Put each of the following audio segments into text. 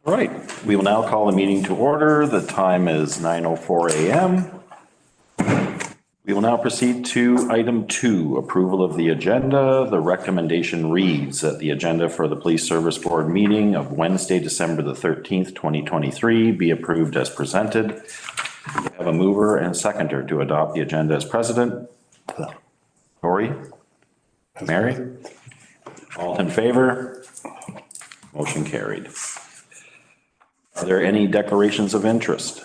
All right, we will now call the meeting to order. The time is 9:04 a.m. We will now proceed to item 2, approval of the agenda. The recommendation reads that the agenda for the Police Service Board meeting of Wednesday, December the 13th, 2023 be approved as presented. We have a mover and seconder to adopt the agenda as president. Corey? Mary? All in favor? Motion carried. Are there any declarations of interest?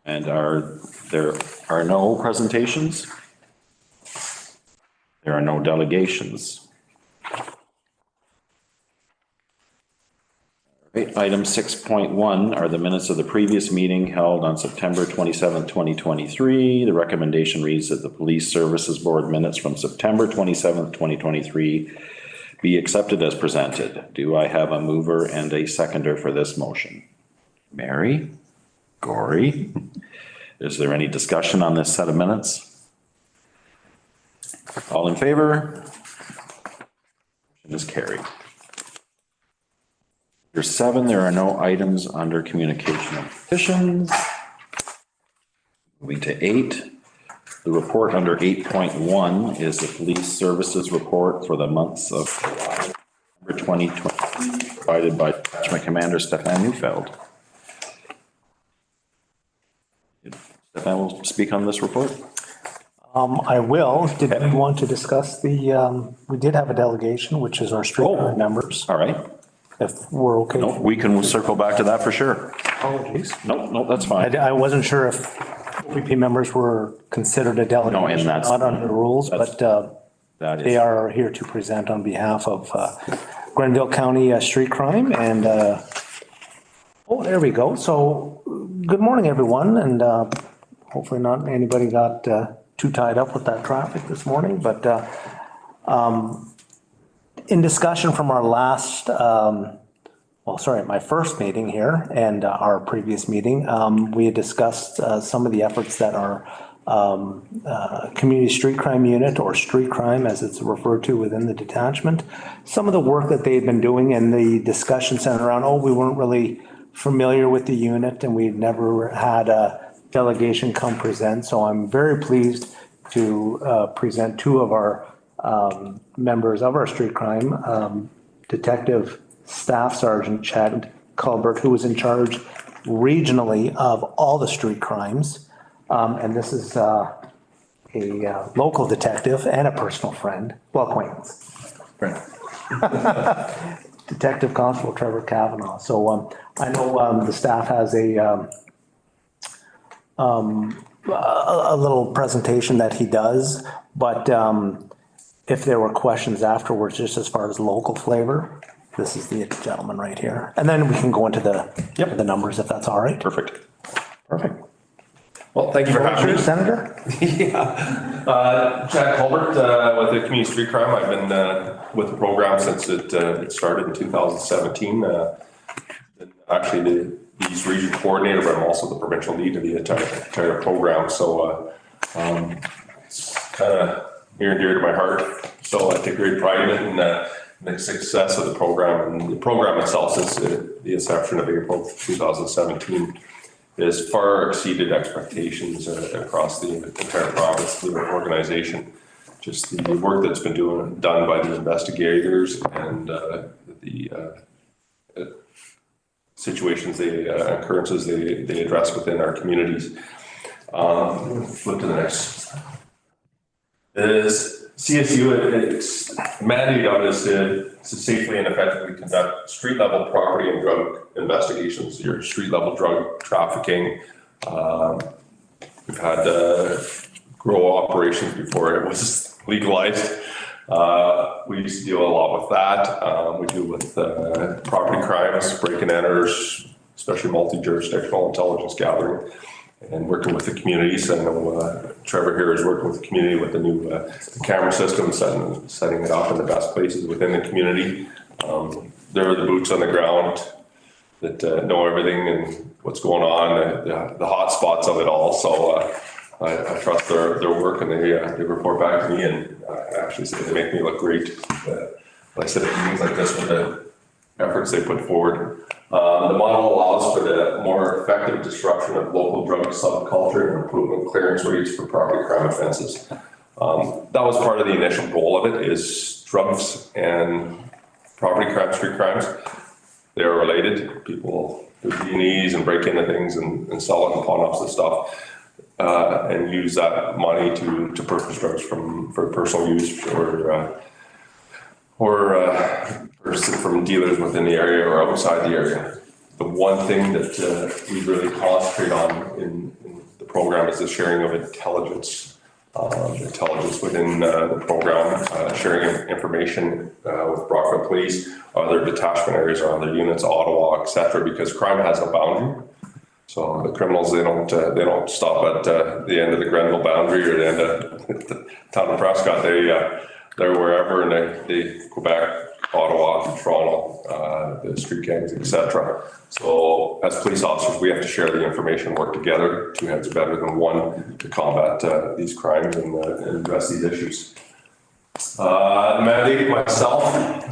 And there are no presentations? There are no delegations. Right, item 6.1 are the minutes of the previous meeting held on September 27th, 2023. The recommendation reads that the Police Services Board minutes from September 27th, 2023 be accepted as presented. Do I have a mover and a seconder for this motion? Mary? Gory? Is there any discussion on this set of minutes? All in favor? Motion is carried. Number 7, there are no items under communication and petitions. Moving to 8, the report under 8.1 is the police services report for the months of July 2020, provided by Detachment Commander Stefan Neufeld. Stefan will speak on this report. I will. Did we want to discuss the, we did have a delegation, which is our street members. All right. If we're okay. No, we can circle back to that for sure. Apologies. No, that's fine. I wasn't sure if OPP members were considered a delegation. No, and that's not under the rules, but they are here to present on behalf of Grenville County street crime. And oh, there we go. So good morning, everyone. And hopefully not anybody got too tied up with that traffic this morning. But in discussion from our last, my first meeting here and our previous meeting, we had discussed some of the efforts that our community street crime unit, or street crime as it's referred to within the detachment, some of the work that they've been doing, and the discussion centered around, we weren't really familiar with the unit and we've never had a delegation come present. So I'm very pleased to present 2 of our members of our street crime, Detective Staff Sergeant Chad Culbert, who was in charge regionally of all the street crimes. And this is a local detective and a personal friend, well, acquaintance. Right. Detective Constable Trevor Kavanaugh. So I know the staff has a little presentation that he does, but if there were questions afterwards, just as far as local flavor, this is the gentleman right here. And then we can go into the numbers if that's all right. Perfect. Well, thank you for having me. Senator? Chad Culbert with the Community Street Crime. I've been with the program since it started in 2017. Actually the East Region Coordinator, but I'm also the provincial lead of the entire program. So it's kind of near and dear to my heart. So I take great pride in it and the success of the program. And the program itself, since the inception of April 2017, has far exceeded expectations across the entire province, the organization. Just the work that's been done by the investigators and the situations, occurrences they address within our communities. Flip to the next. Is CSU, its mandate on is to safely and effectively conduct street level property and drug investigations, your street level drug trafficking. We've had grow operations before it was legalized. We used to deal a lot with that. We deal with property crimes, break and enters, especially multi-jurisdictional intelligence gathering, and working with the communities. I know Trevor here is working with the community with the new camera system, setting it up in the best places within the community. There are the boots on the ground that know everything and what's going on, the hot spots of it all. So I trust their work, and they report back to me, and actually say they make me look great. like I said, things like this with the efforts they put forward. The model allows for the more effective disruption of local drug subculture and improvement clearance rates for property crime offenses. That was part of the initial goal of it, is drugs and property crimes, street crimes. They're related. People do D&Es and break into things and sell it and pawn off the stuff. And use that money to purchase drugs for personal use or from dealers within the area or outside the area. The one thing that we really concentrate on in the program is the sharing of intelligence. Intelligence within the program, sharing information with Brockville Police, other detachment areas or other units, Ottawa, etc. Because crime has a boundary. So the criminals, they don't stop at the end of the Grenville boundary or the end of the town of Prescott. They're wherever, and they go back, Ottawa, Toronto, the street gangs, etc. So as police officers, we have to share the information, work together. Two heads are better than one to combat these crimes and address these issues. The mandate myself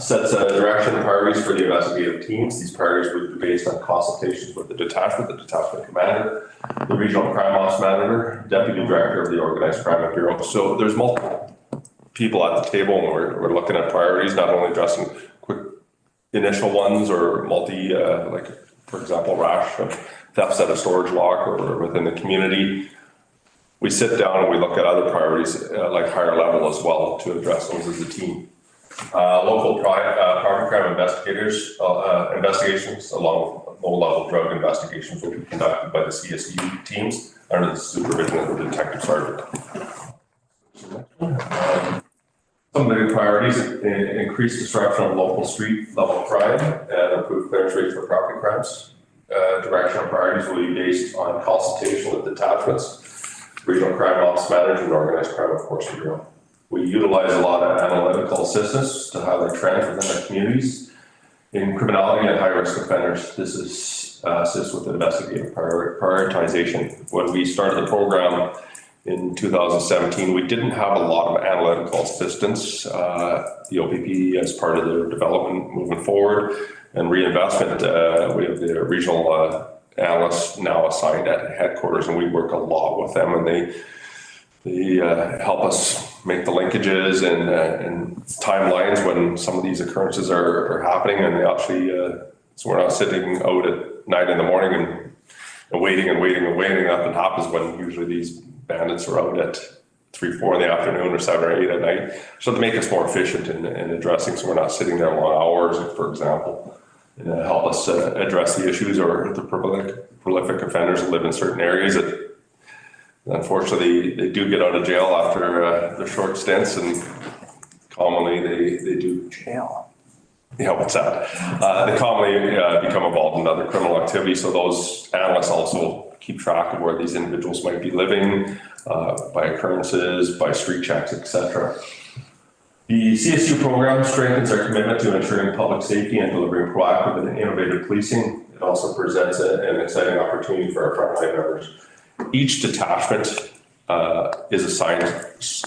sets a direction and priorities for the investigative teams. These priorities would be based on consultations with the detachment commander, the regional crime ops manager, deputy director of the organized crime bureau. So there's multiple people at the table, and we're looking at priorities, not only addressing quick initial ones or multi, like for example, rash of thefts at a storage lock or within the community. We sit down and we look at other priorities, like higher level as well, to address those as a team. Local property crime investigations, along with low-level drug investigations, will be conducted by the CSU teams under the supervision of the detective sergeant. Some of the priorities increase disruption of local street level crime and improve clearance rates for property crimes. Directional priorities will be based on consultation with detachments, regional crime ops manager, and organized crime, of course, bureau. We utilize a lot of analytical assistance to highlight trends within our communities in criminality and high-risk offenders. This is assists with investigative prioritization. When we started the program in 2017, we didn't have a lot of analytical assistance. The OPP, as part of their development moving forward and reinvestment, we have the regional analysts now assigned at headquarters, and we work a lot with them, and they help us make the linkages and timelines when some of these occurrences are happening, and they actually so we're not sitting out at night in the morning and waiting. Nothing happens when usually these bandits are out at 3, 4 in the afternoon or 7 or 8 at night. So to make us more efficient in addressing, so we're not sitting there long hours, for example. Help us address the issues or the prolific offenders that live in certain areas that unfortunately they do get out of jail after their short stints, and commonly they do Jail. Yeah, what's that? They commonly become involved in other criminal activity. So those analysts also keep track of where these individuals might be living, by occurrences, by street checks, etc. The CSU program strengthens our commitment to ensuring public safety and delivering proactive and innovative policing. It also presents an exciting opportunity for our frontline members. Each detachment is assigned,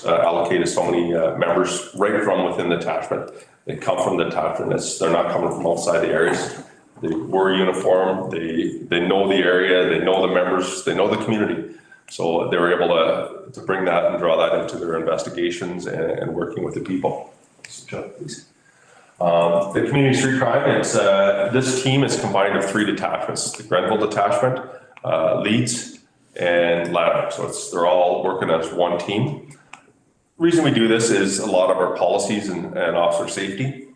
allocated so many members right from within the detachment. They come from the detachment. They're not coming from outside the areas. They wear a uniform. They know the area. They know the members. They know the community. So they were able to bring that and draw that into their investigations and working with the people. The community street crime, this team is combined of 3 detachments: the Grenville detachment, Leeds, and Lanark. So they're all working as one team. The reason we do this is a lot of our policies and officer safety.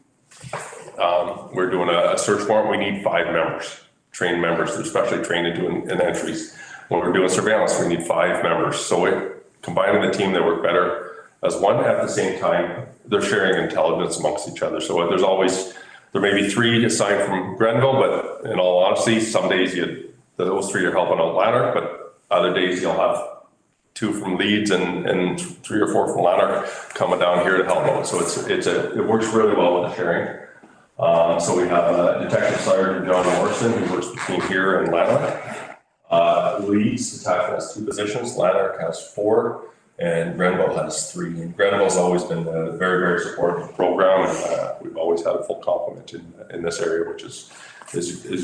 We're doing a search warrant. We need 5 members, trained members. They're especially trained in doing entries. When we're doing surveillance, we need 5 members. So combining the team, they work better as one. At the same time, they're sharing intelligence amongst each other. So there may be 3 assigned from Grenville, but in all honesty, some days those 3 are helping out Lanark, but other days you'll have 2 from Leeds and 3 or 4 from Lanark coming down here to help out. So it works really well with the sharing. So we have Detective Sergeant John Morrison, who works between here and Lanark. Leeds detachment has 2 positions. Lanark has 4. and Grenville has 3. And Grenville's always been a very, very supportive program, and we've always had a full complement in this area, which is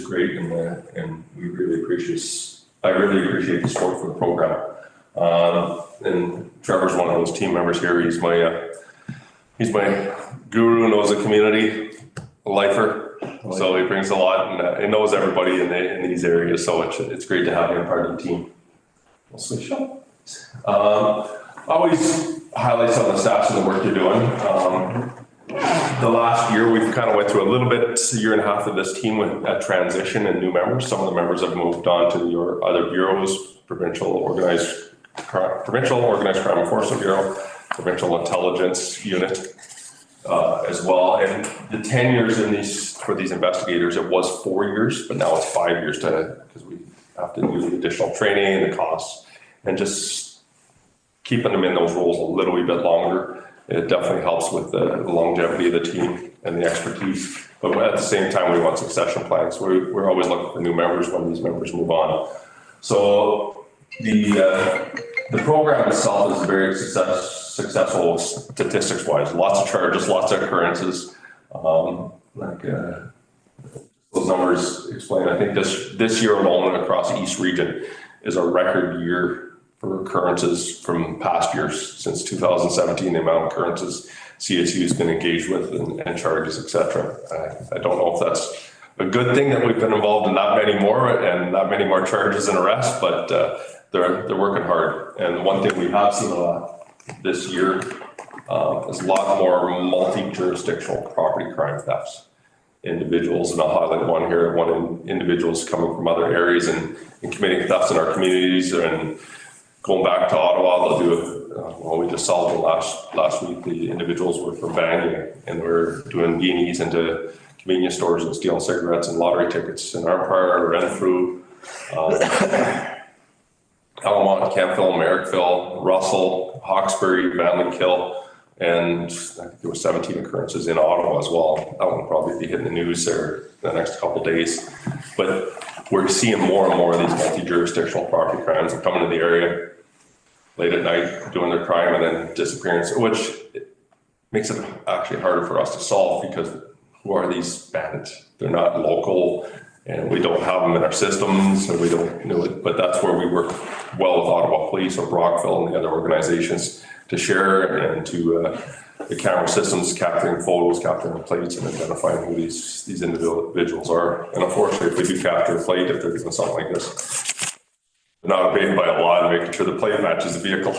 great, and we really appreciate. I really appreciate the support for the program. And Trevor's one of those team members here. He's my guru, knows the community, a lifer. So he brings a lot, and he knows everybody in these areas. So it's great to have him part of the team. We'll switch up. Always highlight some of the stats of the work you're doing. The last year, we've kind of went through a little bit, a year and a half of this team with a transition and new members. Some of the members have moved on to your other bureaus, provincial organized crime enforcement bureau, provincial intelligence unit as well. And the tenures for these investigators, it was 4 years, but now it's 5 years because we have to do the additional training and the costs, and just keeping them in those roles a little bit longer. It definitely helps with the longevity of the team and the expertise. But at the same time, we want succession plans. We're always looking for new members when these members move on. So the program itself is very successful statistics-wise. Lots of charges, lots of occurrences. Those numbers explain. I think this year alone across the East region is a record year for occurrences from past years. Since 2017, the amount of occurrences CSU has been engaged with and charges, etc. I don't know if that's a good thing that we've been involved in not many more charges and arrests, but they're working hard. And one thing we have seen a lot this year is a lot more multi-jurisdictional property crime thefts. Individuals, and I'll highlight one here, individuals coming from other areas and committing thefts in our communities, and going back to Ottawa, they'll do we just solved it last week. The individuals were from Bangor, and we're doing beanies into convenience stores and stealing cigarettes and lottery tickets in Empire, Renfrew, Alamont, Campville, Merrickville, Russell, Hawkesbury, Vanley-Kill, and I think there was 17 occurrences in Ottawa as well. That one will probably be hitting the news there the next couple of days. But we're seeing more and more of these multi-jurisdictional property crimes that come into the area late at night doing their crime and then disappearance, which makes it actually harder for us to solve, because who are these bandits? They're not local, and we don't have them in our systems, and we don't know it. But that's where we work well with Ottawa Police or Brockville and the other organizations to share, and to the camera systems, capturing photos, capturing plates, and identifying who these individuals are. And unfortunately, if we do capture a plate, if they're doing something like this, they're not obeyed by a law and making sure the plate matches the vehicle.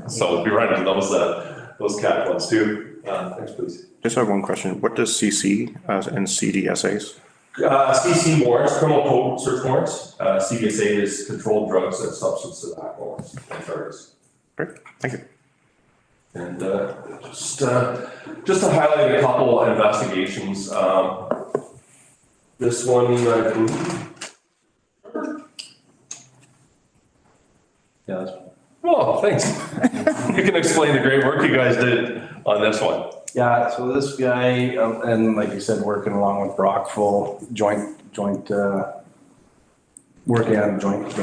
So we run into those cat ones too. Thanks, please. Just have one question. What does CC and CDSAs? CC warrants, criminal code search warrants. CDSA is controlled drugs and substance tobacco and charges. Great, thank you. And just to highlight a couple of investigations. This one, I believe. Yeah. Oh, thanks. You can explain the great work you guys did on this one. Yeah, so this guy, and like you said, working along with Brockville, joint working on joint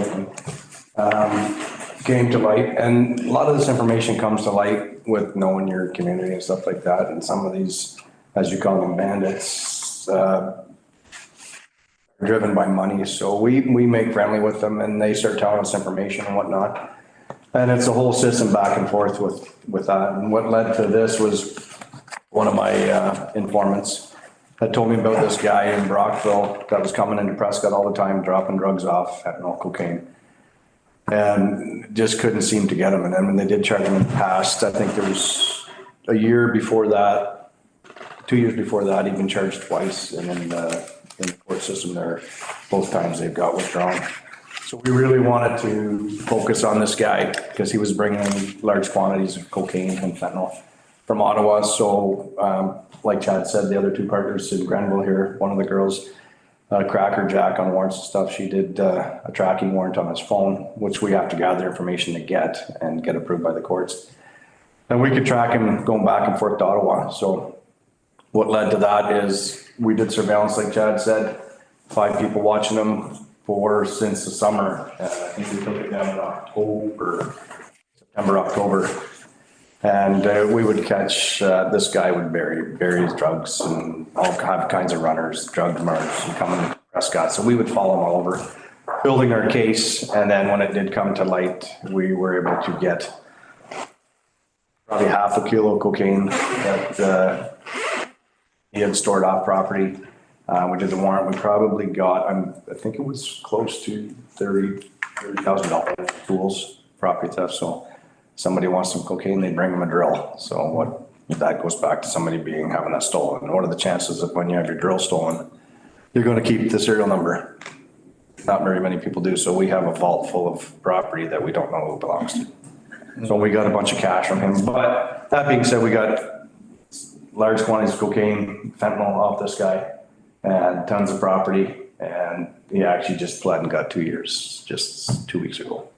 came to light, and a lot of this information comes to light with knowing your community and stuff like that. And some of these, as you call them, bandits, driven by money. So we make friendly with them, and they start telling us information and whatnot. And it's a whole system back and forth with that. And what led to this was one of my informants that told me about this guy in Brockville that was coming into Prescott all the time, dropping drugs off, fentanyl, cocaine, and just couldn't seem to get him. And then when they did charge him in the past, I think there was a year before that, 2 years before that, he'd been charged twice. And in the court system there, both times they've got withdrawn. So we really wanted to focus on this guy because he was bringing large quantities of cocaine and fentanyl from Ottawa. So like Chad said, the other two partners in Grenville here, one of the girls, Cracker Jack on warrants and stuff, she did a tracking warrant on his phone, which we have to gather information to get and get approved by the courts. And we could track him going back and forth to Ottawa. So what led to that is we did surveillance, like Chad said, 5 people watching him since the summer. I think we took it down in October, September, October. And we would catch, this guy would bury his drugs and all kinds of runners, drug marks and coming to Prescott. So we would follow him all over, building our case. And then when it did come to light, we were able to get probably half a kilo of cocaine that he had stored off property. We did the warrant. We probably got, I think it was close to $30,000 tools, property theft. So somebody wants some cocaine, they bring them a drill. So what that goes back to somebody having that stolen. What are the chances of when you have your drill stolen, you're going to keep the serial number? Not very many people do. So we have a vault full of property that we don't know who it belongs to. So we got a bunch of cash from him. But that being said, we got large quantities of cocaine, fentanyl off this guy, and tons of property. And he actually just pled and got 2 years just 2 weeks ago.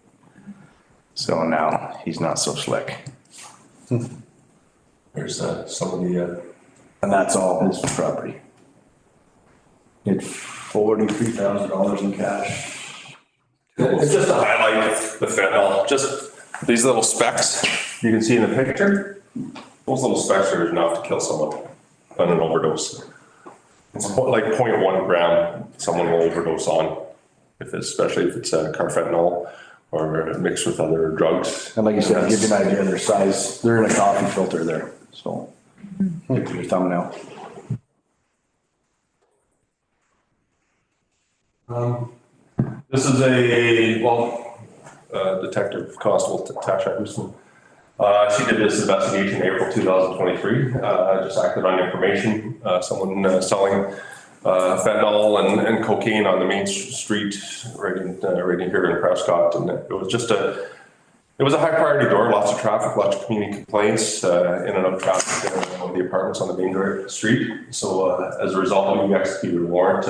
So now he's not so slick. There's some of the, And that's all his property. He had $43,000 in cash. it's just to highlight the fentanyl, just these little specks you can see in the picture. Those little specks are enough to kill someone on an overdose. It's like 0.1 gram someone will overdose on, especially if it's carfentanil or mixed with other drugs. And like you said, to give you an idea of their size, they're in a coffee filter there. So look at your thumbnail. This is Detective Constable Tasha Houston. She did this investigation in April 2023. Just acted on information. Someone selling fentanyl and cocaine on the main street right in here in Prescott, and it was a high priority door. Lots of traffic, lots of community complaints, in and out traffic in the apartments on the main street. So as a result, we executed a warrant.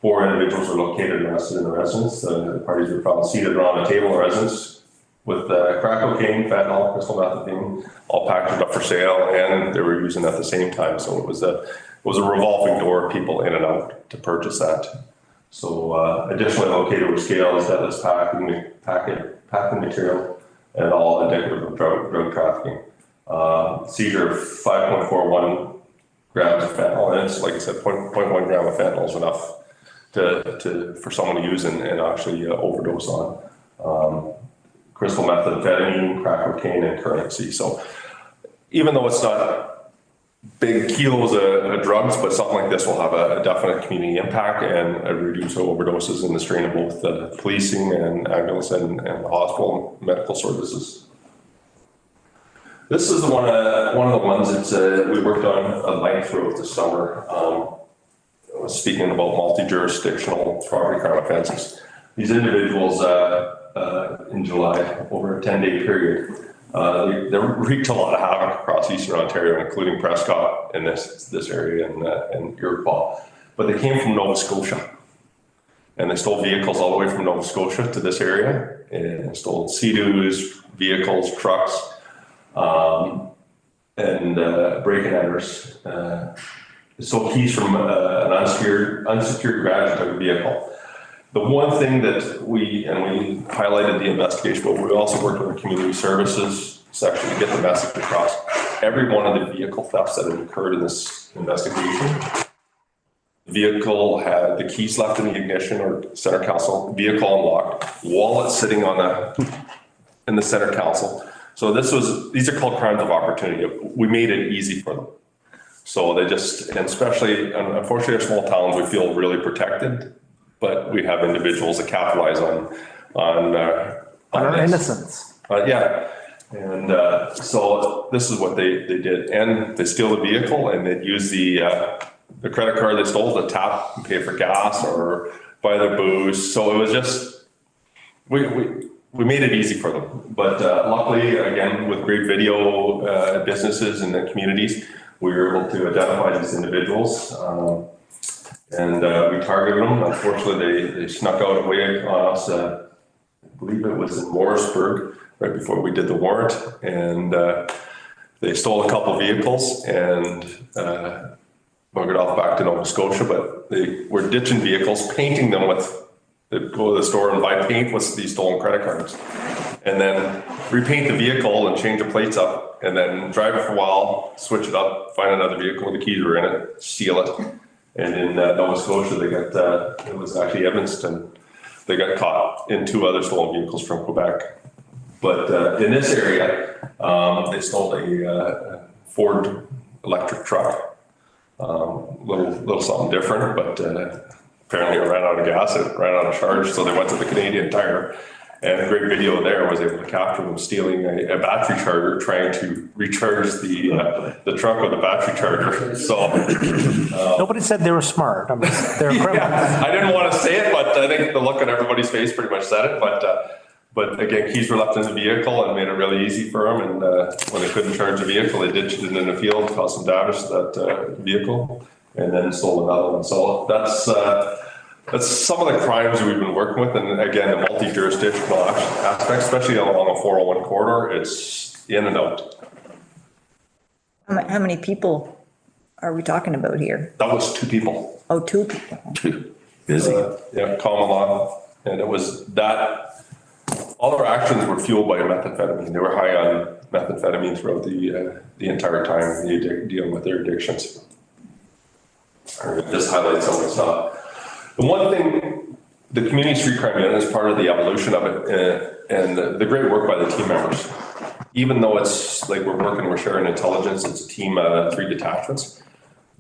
4 individuals were located and arrested in the residence. The parties were found seated around a table in the residence with crack cocaine, fentanyl, crystal methamphetamine, all packaged up for sale, and they were using at the same time. So it was a revolving door, people in and out to purchase that. So additionally located were scales, deadless packing material, and all indicative of drug trafficking. Seizure of 5.41 grams of fentanyl, and it's like I said, 0.1 gram of fentanyl is enough for someone to use and actually overdose on. Crystal methamphetamine, crack cocaine, and currency. So even though it's not big kilos of drugs, but something like this will have a definite community impact and reduce overdoses in the strain of both the policing and ambulance and the hospital medical services. This is one of the ones that we worked on at length throughout the summer. Speaking about multi-jurisdictional property crime offenses. These individuals in July, over a 10-day period, they wreaked a lot of havoc across Eastern Ontario, including Prescott and this area and Iroquois. But they came from Nova Scotia, and they stole vehicles all the way from Nova Scotia to this area, and stole Sea-Doos, vehicles, trucks, and break-and enters. Stole keys from an unsecured garage of a vehicle. The one thing that we highlighted the investigation, but we also worked with the community services section to get the message across. Every one of the vehicle thefts that had occurred in this investigation, the vehicle had the keys left in the ignition or center console, vehicle unlocked, wallet sitting in the center console. So these are called crimes of opportunity. We made it easy for them. So they just, and especially, unfortunately, in small towns, we feel really protected. But we have individuals that capitalize on our innocence. Yeah. And so this is what they did. And they steal the vehicle and they'd use the credit card they stole to tap and pay for gas or buy their booze. So it was just, we made it easy for them. But luckily, again, with great video businesses in the communities, we were able to identify these individuals. And we targeted them. Unfortunately, they snuck out away on us. I believe it was in Morrisburg right before we did the warrant. And they stole a couple vehicles and buggered off back to Nova Scotia. But they were ditching vehicles, painting them with, they'd go to the store and buy paint with these stolen credit cards. and then repaint the vehicle and change the plates up, and then drive it for a while, switch it up, find another vehicle with the keys were in it, seal it. And in Nova Scotia, they got, it was actually Evanston, they got caught in 2 other stolen vehicles from Quebec. But in this area, they stole a Ford electric truck. Little something different, but apparently it ran out of gas, it ran out of charge, so they went to the Canadian Tire. And a great video there was able to capture them stealing a battery charger, trying to recharge the truck with a battery charger. So Nobody said they were smart. I mean, they're criminals. yeah, I didn't want to say it, but I think the look on everybody's face pretty much said it. But again, keys were left in the vehicle and made it really easy for them. And when they couldn't charge the vehicle, they ditched it in the field, caused some damage to that vehicle, and then sold another one. So that's some of the crimes we've been working with. And again, the multi-jurisdictional aspect, especially along a 401 corridor, it's in and out. How many people are we talking about here? That was 2 people. Oh, 2 people. Busy. Yeah, common law. And it was that, all our actions were fueled by methamphetamine. They were high on methamphetamine throughout the entire time dealing with their addictions. This highlights some of the stuff. The one thing, the community street crime unit is part of the evolution of it, and the great work by the team members. Even though it's like we're sharing intelligence, it's a team of 3 detachments,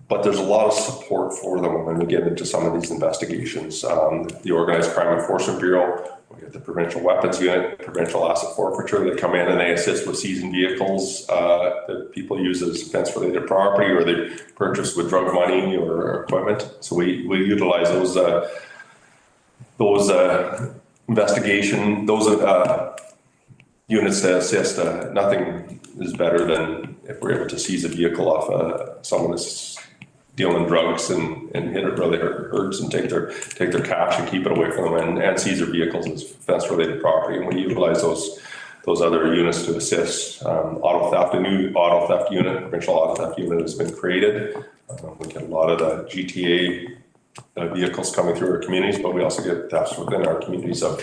but there's a lot of support for them when we get into some of these investigations. The Organized Crime Enforcement Bureau, we get the Provincial Weapons Unit, Provincial Asset Forfeiture. They come in and they assist with seizing vehicles that people use as offense-related property, or they purchase with drug money or equipment. So we utilize those investigation, units to assist. Nothing is better than if we're able to seize a vehicle off someone that's dealing drugs and hit it really hurts, and take their cash and keep it away from them, and seize their vehicles as offense-related property. And we utilize those other units to assist. Auto theft, a new auto theft unit, provincial auto theft unit has been created. We get a lot of the GTA vehicles coming through our communities, but we also get thefts within our communities of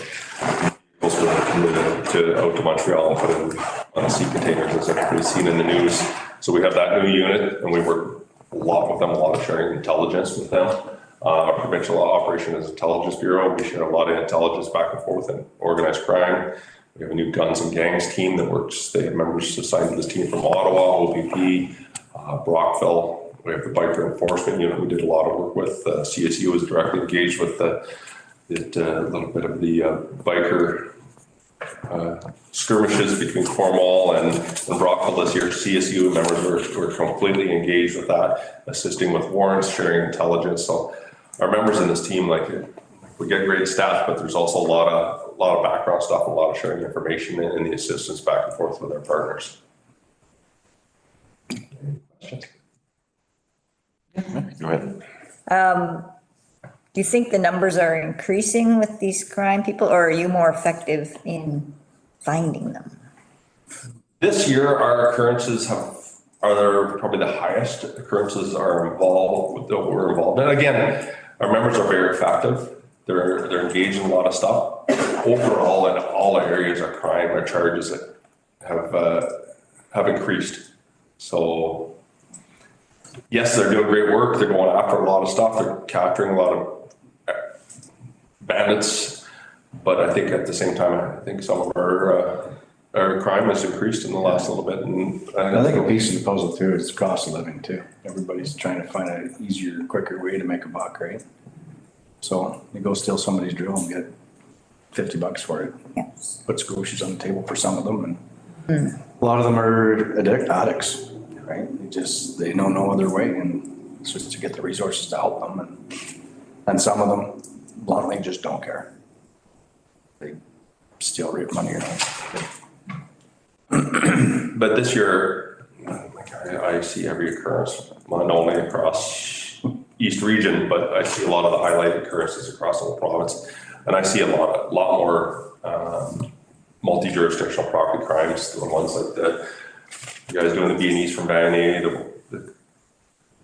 vehicles out to Montreal and put in on sea containers, as everybody's seen in the news. So we have that new unit, and we work a lot with them, a lot of sharing intelligence with them. Our provincial operation is Intelligence Bureau. We share a lot of intelligence back and forth in organized crime. We have a new guns and gangs team that works. They have members assigned to this team from Ottawa, OPP, Brockville. We have the biker enforcement unit we did a lot of work with. CSU was directly engaged with a little bit of the biker skirmishes between Cornwall and Brockville this year. CSU members were completely engaged with that, assisting with warrants, sharing intelligence. So our members in this team, we get great stats, but there's also a lot of background stuff, a lot of sharing information and the assistance back and forth with our partners. Questions? Go ahead. Do you think the numbers are increasing with these crime people, or are you more effective in finding them? This year, our occurrences are probably the highest occurrences are involved that we're involved in. Again, our members are very effective. They're engaged in a lot of stuff. Overall, in all areas of crime, our charges have increased. So yes, they're doing great work. They're going after a lot of stuff. They're capturing a lot of bandits. But I think at the same time, I think some of our crime has increased in the last little bit. And I think a piece of the puzzle too is cost of living too. Everybody's trying to find an easier, quicker way to make a buck, right? So you go steal somebody's drill and get $50 for it. Yes. Puts groceries on the table for some of them, and a lot of them are addicts, right? They know no other way, and it's just to get the resources to help them, and some of them bluntly just don't care. They steal, rape money, But this year, I see every occurrence, not only across East region, but I see a lot of the highlighted occurrences across the whole province. And I see a lot more multi-jurisdictional property crimes, the ones like you guys doing the B&Es from Vanny, the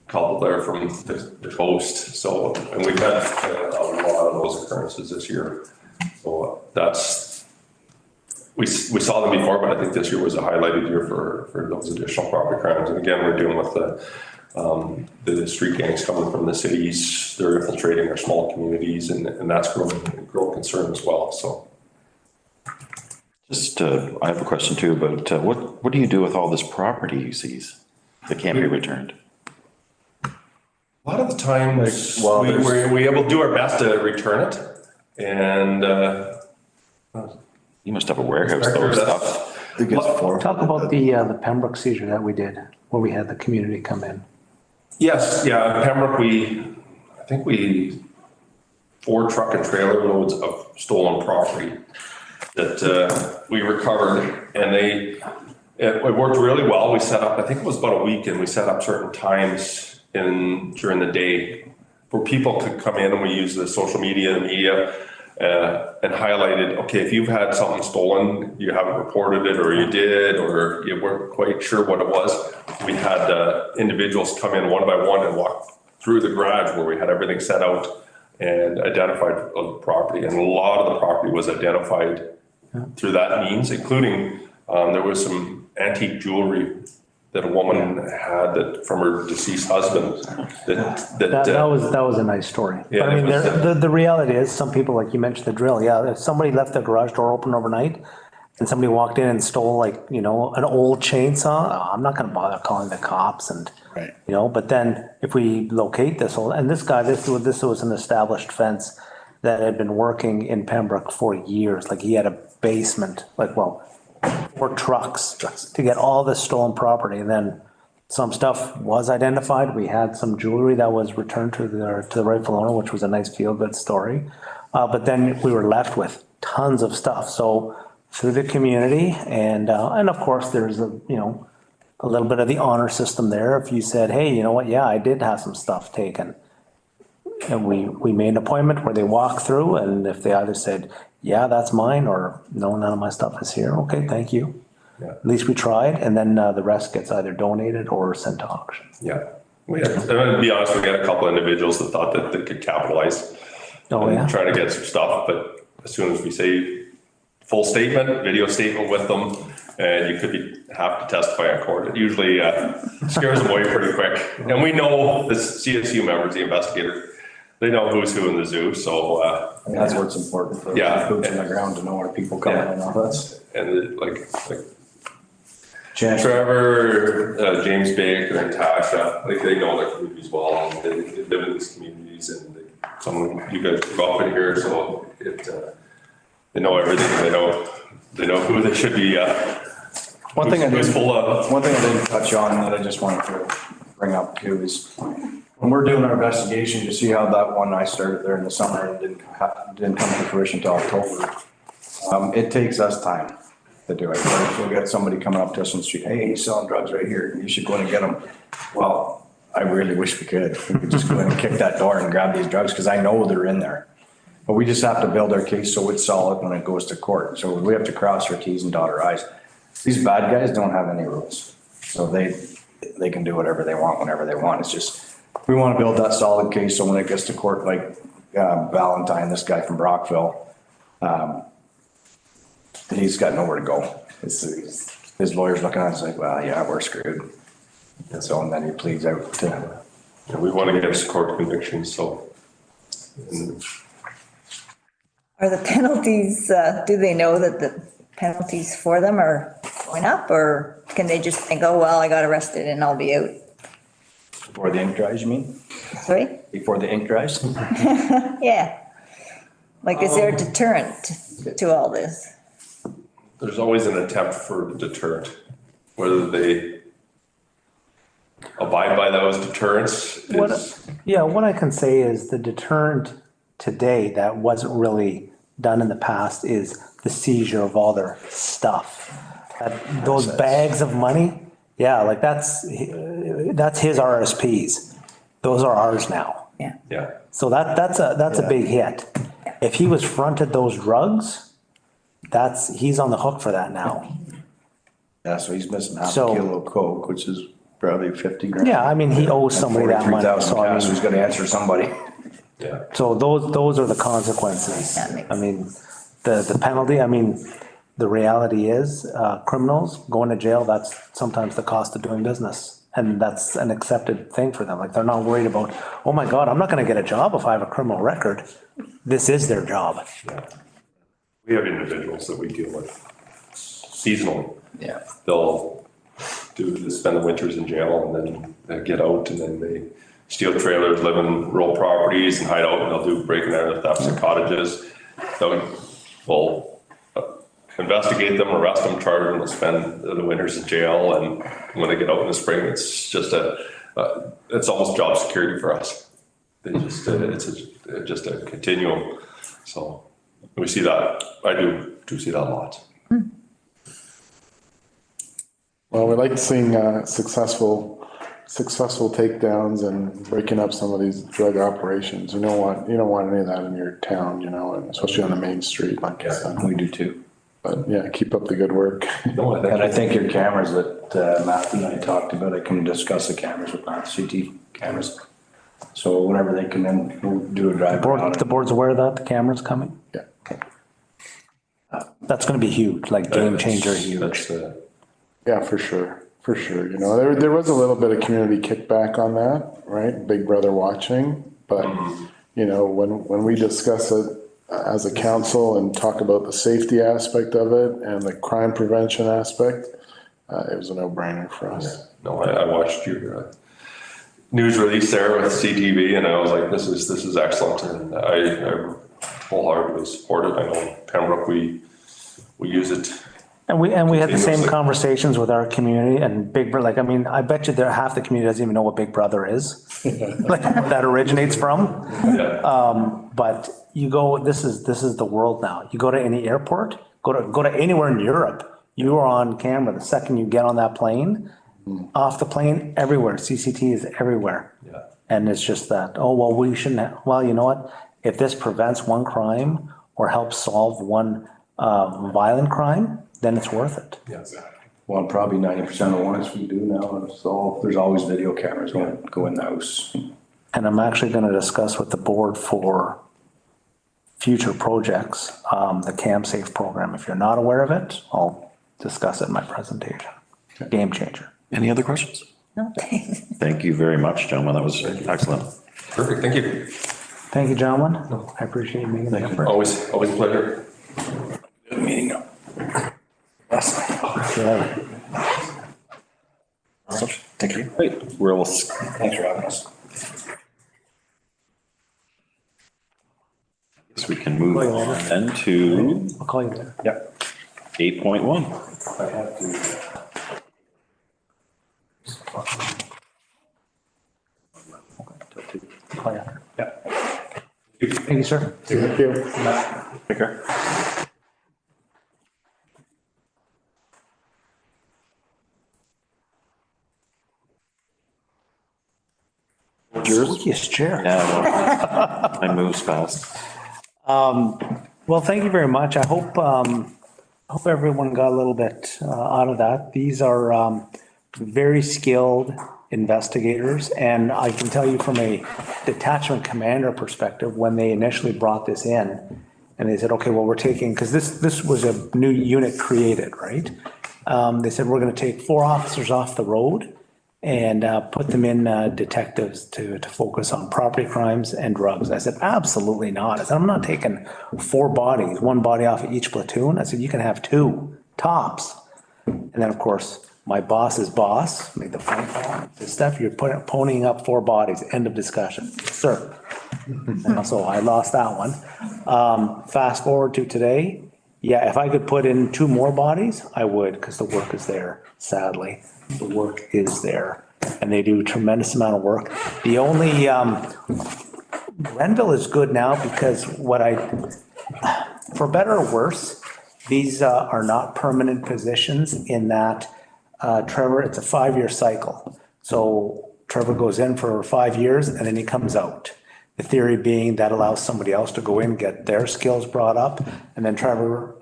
couple there from the coast. So, and we've had a lot of those occurrences this year. So that's we saw them before, but I think this year was a highlighted year for those additional property crimes. And again, we're dealing with the street gangs coming from the cities. They're infiltrating our small communities, and that's growing concern as well, so. Just, I have a question too, but what do you do with all this property you seize that can't be returned? A lot of the times, Well, we're able to do our best to return it, and You must have a warehouse though, stuff. Talk about the Pembroke seizure that we did, where we had the community come in. yes, yeah, Pembroke, I think 4 truck and trailer loads of stolen property that we recovered, and it worked really well. We set up, I think it was about a week, and we set up certain times during the day where people could come in, and we use the social media, and highlighted, okay, if you've had something stolen, you haven't reported it, or you did, or you weren't quite sure what it was. We had individuals come in one by one and walk through the garage where we had everything set out and identified the property. And a lot of the property was identified through that means, including there was some antique jewelry that a woman had from her deceased husband. That was a nice story. Yeah, But I mean, it was, the reality is, some people, like you mentioned the drill, yeah, if somebody left the garage door open overnight and somebody walked in and stole, like, you know, an old chainsaw, I'm not gonna bother calling the cops and, Right. you know, but then if we locate this, and this guy, this was an established fence that had been working in Pembroke for years, like he had a basement, like, well, 4 trucks to get all this stolen property, and then some stuff was identified. We had some jewelry that was returned to the rightful owner, which was a nice feel-good story. But then we were left with tons of stuff. So through the community, and of course, there's a little bit of the honor system there. If you said, hey, you know what, yeah, I did have some stuff taken. And we made an appointment where they walk through, and if they either said, yeah, that's mine, or no, none of my stuff is here, okay, thank you. Yeah. At least we tried, and then the rest gets either donated or sent to auction. yeah. And to be honest, we had a couple individuals that thought that they could capitalize Oh, yeah? trying to get some stuff, but as soon as we say full statement, video statement with them, and you could have to testify in court, it usually scares them away pretty quick. And we know the CSU members, the investigators, they know who's who in the zoo, so. And that's what's important for Yeah. boots on the ground to know where people come in and all that. And like Trevor, James Baker, and Tasha, like they know their communities well, and they live in these communities, and some of you guys grew up in here, so they know everything. They know who they should be. One thing I who's full of. One thing I didn't touch on that I just wanted to bring up too is when we're doing our investigation, you see how that one I started there in the summer and didn't come to fruition until October. It takes us time to do it. If we get somebody coming up to us on the street, hey, he's selling drugs right here, you should go in and get them. Well, I really wish we could. We could just go in and kick that door and grab these drugs because I know they're in there. But we just have to build our case so it's solid when it goes to court. So we have to cross our T's and dot our I's. These bad guys don't have any rules. So they can do whatever they want whenever they want. It's just, we want to build that solid case so when it gets to court, like Valentine, this guy from Brockville, he's got nowhere to go. His lawyer's looking at us like, well, yeah, we're screwed. And so, and then he pleads out to. Yeah, we want to get us court convictions, so. And Are the penalties, do they know that the penalties for them are going up, or can they just think, oh, well, I got arrested and I'll be out? Before the ink dries, you mean? Sorry? Before the ink dries? Yeah. Like, is there a deterrent to all this? there's always an attempt for deterrent, whether they abide by those deterrents is. What I can say is the deterrent today that wasn't really done in the past is the seizure of all their stuff. Those bags of money, yeah, like that's his RSPs. Those are ours now. Yeah. Yeah. So that's a big hit. If he was fronted those drugs, he's on the hook for that now. Yeah, so he's missing half a So- kilo of coke, which is probably 50 grand. Yeah, I mean, he owes somebody that money. 43,000 So I cash, mean, he's gonna answer somebody. Yeah. so those are the consequences. That makes I mean, the penalty, I mean, the reality is, criminals going to jail, that's sometimes the cost of doing business. And that's an accepted thing for them. Like, they're not worried about, oh my God, I'm not gonna get a job if I have a criminal record. This is their job. We have individuals that we deal with seasonally. Yeah. They'll spend the winters in jail and then they get out and then they steal trailers, live in rural properties and hide out, and they'll do breaking and entering thefts of cottages. We'll investigate them, arrest them, charge them, they'll spend the winters in jail, and when they get out in the spring, it's just it's almost job security for us. They just, it's just a continuum. So we see that, I do see that a lot. Well, we like seeing successful takedowns and breaking up some of these drug operations. You don't want any of that in your town, and especially on the main street, like you said. We do too. But yeah, keep up the good work. No, And I think your cameras that Matthew and I talked about, I can discuss the cameras with Matt, CT cameras. So whenever they come in, we'll do a drive around. The board's aware of that, the camera's coming? Yeah. That's gonna be huge, like game changer huge. That's Yeah, for sure. For sure. There was a little bit of community kickback on that, right? Big Brother watching. But, when we discuss it as a council and talk about the safety aspect of it and the crime prevention aspect, it was a no-brainer for us. No, I watched your news release there with CTV, and I was like, this is excellent, and I wholeheartedly support it. I know Pembroke, we use it. And we had the same conversations with our community and Big Brother. Like, I mean, I bet you there half the community doesn't even know what Big Brother is, like where that originates from. Yeah. But you go, this is the world now. You go to any airport, go to anywhere in Europe, you are on camera the second you get on that plane, off the plane, everywhere. CCT is everywhere. Yeah. And it's just that, oh, well, we shouldn't have, well, you know what? If this prevents one crime or helps solve one violent crime, then it's worth it. Yeah, exactly. Well, probably 90% of warrants we do now, so there's always video cameras go in the house. And I'm actually going to discuss with the board for future projects, the Cam Safe program. If you're not aware of it, I'll discuss it in my presentation. Game changer. Any other questions? No, thanks. Thank you very much, gentlemen. That was excellent. Perfect, thank you. Thank you, gentlemen. I appreciate you making the effort. Always a pleasure. Good meeting now. Yeah. Thank you. Great. We'll Thanks for having us. guess we can move on then to I'll call you later. Yep. 8.1. I have to. Call you after. Yeah. Thank you, sir. Thank you. Take care. Squeakiest chair. Yeah, well, my moves fast. Well, thank you very much. I hope everyone got a little bit out of that. These are very skilled investigators, and I can tell you from a detachment commander perspective, when they initially brought this in, and they said, okay, well, we're taking, because this was a new unit created, right? They said, we're going to take 4 officers off the road and put them in detectives to focus on property crimes and drugs. I said, absolutely not. I said, I'm not taking 4 bodies, 1 body off of each platoon. I said, you can have 2 tops. And then, of course, my boss's boss made the phone call. Said, Steph, you're ponying up 4 bodies. End of discussion. Sir. And so I lost that one. Fast forward to today. Yeah, if I could put in 2 more bodies, I would, because the work is there, sadly. The work is there, and they do a tremendous amount of work. The only, Grenville is good now because for better or worse, these are not permanent positions in that, Trevor, it's a 5-year cycle. So Trevor goes in for 5 years and then he comes out. The theory being that allows somebody else to go in, get their skills brought up, and then Trevor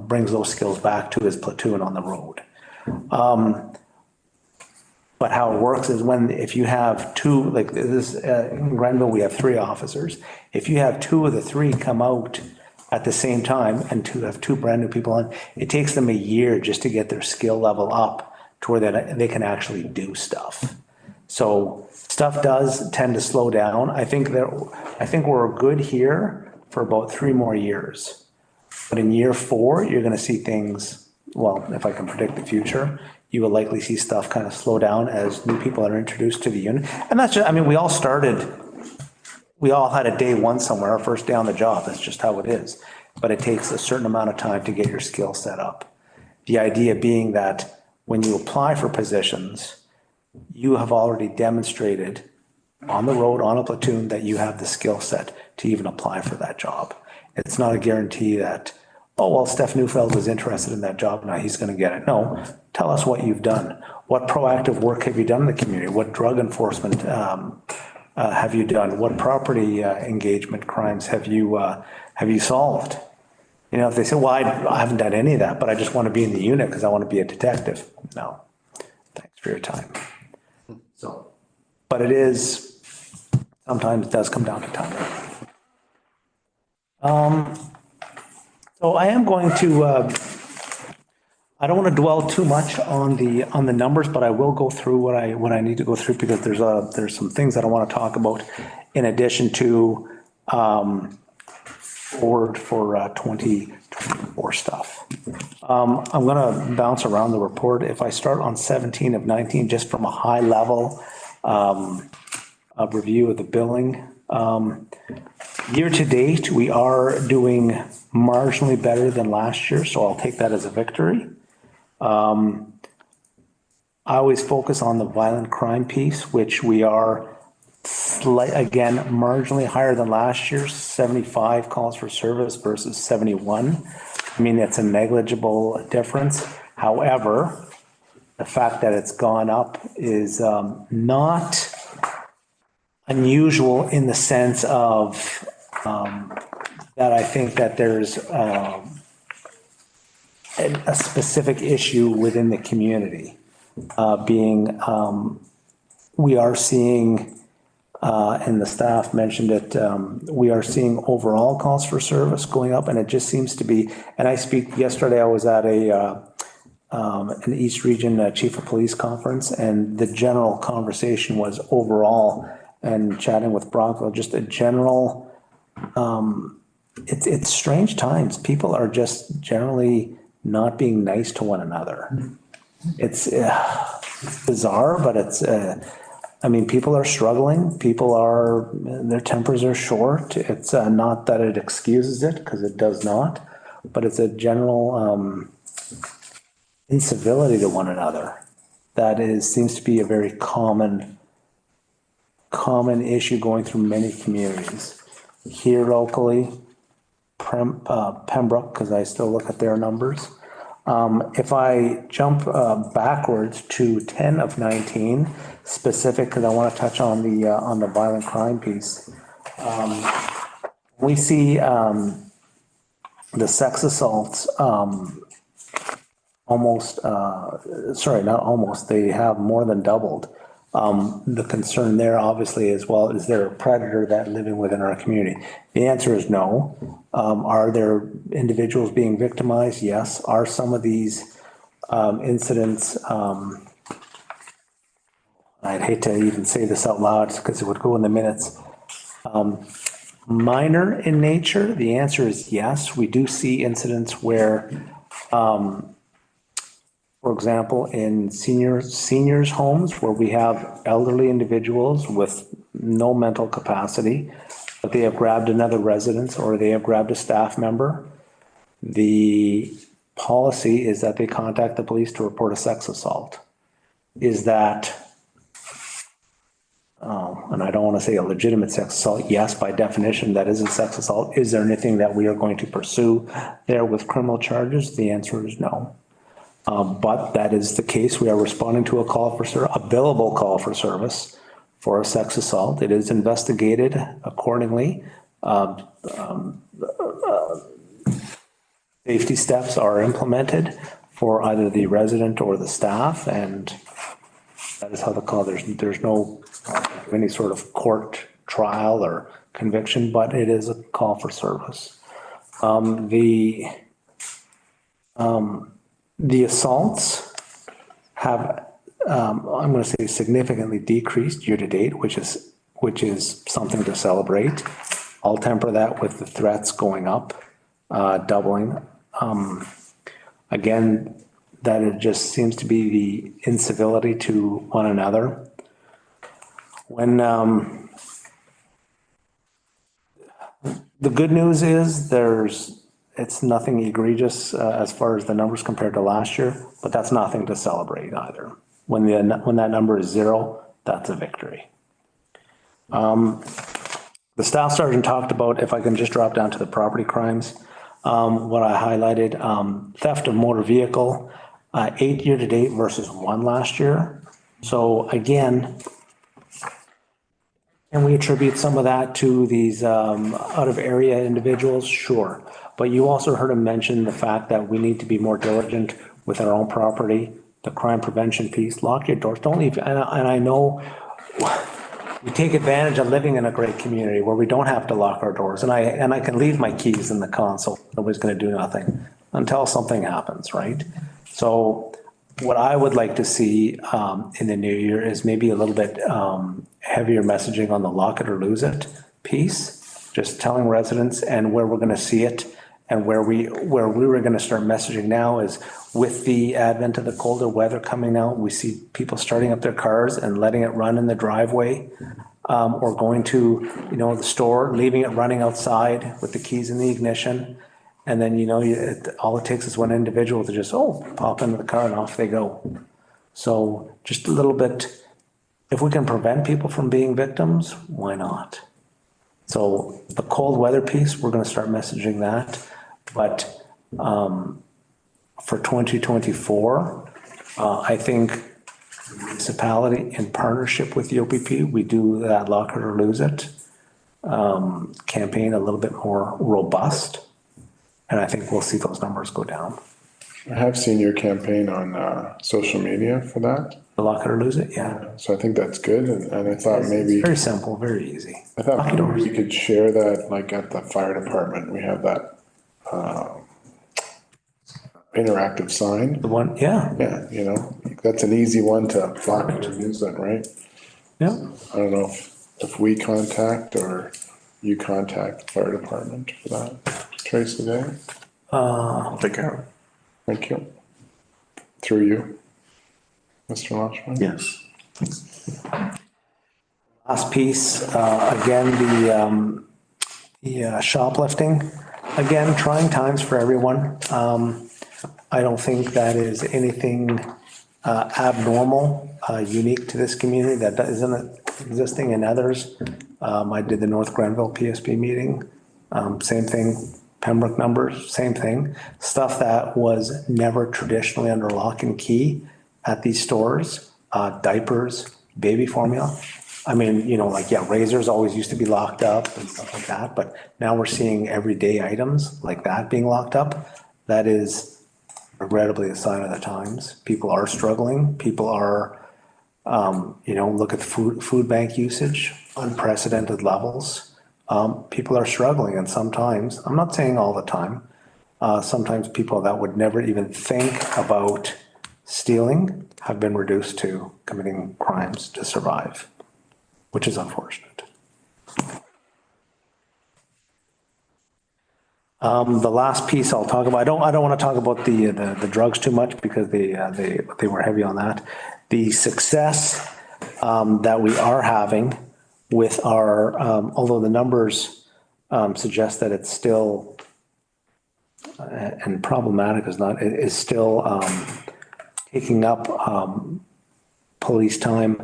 brings those skills back to his platoon on the road. But how it works is if you have 2, like this, in Grenville, we have 3 officers. If you have 2 of the 3 come out at the same time, and to have two brand new people on, it takes them a year just to get their skill level up to where they can actually do stuff. So stuff does tend to slow down. I think we're good here for about 3 more years. But in year 4, you're gonna see things, well, if I can predict the future, you will likely see stuff kind of slow down as new people are introduced to the unit. And that's just, I mean, we all had a day one somewhere, our first day on the job. That's just how it is. But it takes a certain amount of time to get your skill set up. The idea being that when you apply for positions, you have already demonstrated on the road, on a platoon, that you have the skill set to even apply for that job. It's not a guarantee that, oh, well, Steph Neufeld was interested in that job, now he's going to get it. No, tell us what you've done. What proactive work have you done in the community? What drug enforcement have you done? What property engagement crimes have you solved? You know, if they say, well, I haven't done any of that, but I just want to be in the unit because I want to be a detective. No, thanks for your time. So, but it is, sometimes it does come down to time. So I am going to, I don't want to dwell too much on the numbers, but I will go through what I need to go through, because there's some things that I want to talk about in addition to forward for 2024 stuff. I'm going to bounce around the report. If I start on 17 of 19, just from a high level of review of the billing. Year to date, we are doing marginally better than last year, so I'll take that as a victory. I always focus on the violent crime piece, which we are again, marginally higher than last year, 75 calls for service versus 71. I mean, it's a negligible difference. However, the fact that it's gone up is not unusual in the sense of that I think that there's a specific issue within the community, being we are seeing, and the staff mentioned it, we are seeing overall calls for service going up, and it just seems to be, and yesterday I was at an East Region Chief of Police conference, and the general conversation was overall, and chatting with Brockville, just a general, it's strange times. People are just generally not being nice to one another. It's bizarre, but it's, I mean, people are struggling. Their tempers are short. It's not that it excuses it, because it does not, but it's a general incivility to one another that seems to be a very common issue going through many communities. Here locally, Pembroke, because I still look at their numbers. If I jump backwards to 10 of 19, specific, because I want to touch on the violent crime piece, we see the sex assaults they have more than doubled. The concern there obviously is, well, is there a predator that living within our community? The answer is no. Are there individuals being victimized? Yes. Are some of these incidents, I'd hate to even say this out loud because it would go in the minutes, minor in nature? The answer is yes. We do see incidents where, for example, in seniors homes where we have elderly individuals with no mental capacity, but they have grabbed another resident or they have grabbed a staff member. The policy is that they contact the police to report a sex assault. Is that, and I don't want to say a legitimate sex assault. Yes, by definition, that is a sex assault. Is there anything that we are going to pursue there with criminal charges? The answer is no. But that is the case. We are responding to a billable call for service for a sex assault. It is investigated accordingly. Safety steps are implemented for either the resident or the staff, and that is how the call. There's no any sort of court trial or conviction, but it is a call for service. The, the assaults have, I'm going to say significantly decreased year to date, which is something to celebrate. I'll temper that with the threats going up, doubling. Again, that it just seems to be the incivility to one another. When, the good news is it's nothing egregious as far as the numbers compared to last year, but that's nothing to celebrate either. When that number is 0, that's a victory. The staff sergeant talked about, if I can just drop down to the property crimes, what I highlighted, theft of motor vehicle, 8 year to date versus 1 last year. So again, can we attribute some of that to these out of area individuals? Sure. But you also heard him mention the fact that we need to be more diligent with our own property, the crime prevention piece, lock your doors, don't leave. And I know we take advantage of living in a great community where we don't have to lock our doors. And I can leave my keys in the console. Nobody's going to do nothing until something happens, right? So what I would like to see in the new year is maybe a little bit heavier messaging on the lock it or lose it piece, just telling residents and where we're going to see it, and where we were going to start messaging now is with the advent of the colder weather coming out, we see people starting up their cars and letting it run in the driveway, or going to, the store, leaving it running outside with the keys in the ignition. And then, all it takes is one individual to just, pop into the car and off they go. So just a little bit, if we can prevent people from being victims, why not? So the cold weather piece, we're going to start messaging that. But for 2024, I think the municipality in partnership with the OPP, we do that lock it or lose it campaign a little bit more robust. And I think we'll see those numbers go down. I have seen your campaign on social media for that. The lock it or lose it, yeah. So I think that's good. And I thought maybe, It's very simple, very easy. I thought maybe you could share that like at the fire department. We have that interactive sign. The one, yeah, Yeah, that's an easy one to lock it or use it, right? yeah. I don't know if we contact or you contact the fire department for that. Tracy there? I'll take care of it. Thank you. Through you, Mr. Loshman? Yes. Last piece, again, the shoplifting, again, trying times for everyone. I don't think that is anything abnormal, unique to this community that isn't existing in others. I did the North Grenville PSP meeting, same thing. Pembroke numbers, same thing. Stuff that was never traditionally under lock and key at these stores, diapers, baby formula. I mean, razors always used to be locked up and stuff like that, but now we're seeing everyday items like that being locked up. That is regrettably a sign of the times. People are struggling. People are, look at food bank usage, unprecedented levels. People are struggling, and sometimes, I'm not saying all the time, sometimes people that would never even think about stealing have been reduced to committing crimes to survive, which is unfortunate. The last piece I'll talk about, I don't want to talk about the drugs too much because they were heavy on that. The success that we are having with our, although the numbers suggest that it's still, and problematic is not, it is still taking up police time.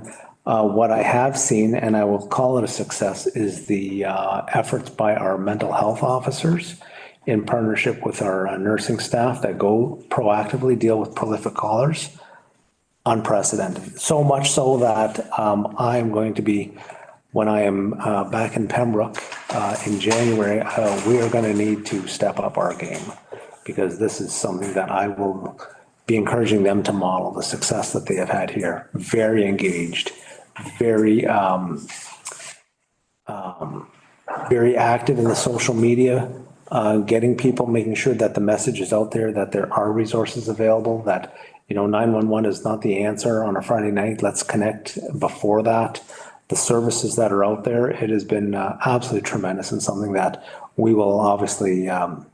What I have seen, and I will call it a success, is the efforts by our mental health officers in partnership with our nursing staff that go proactively deal with prolific callers. Unprecedented. So much so that I'm going to be, when I am back in Pembroke in January, we are going to need to step up our game, because this is something that I will be encouraging them to model the success that they have had here. Very engaged, very active in the social media getting people, making sure that the message is out there, that there are resources available, that, 911 is not the answer on a Friday night. Let's connect before that. The services that are out there, it has been absolutely tremendous and something that we will obviously have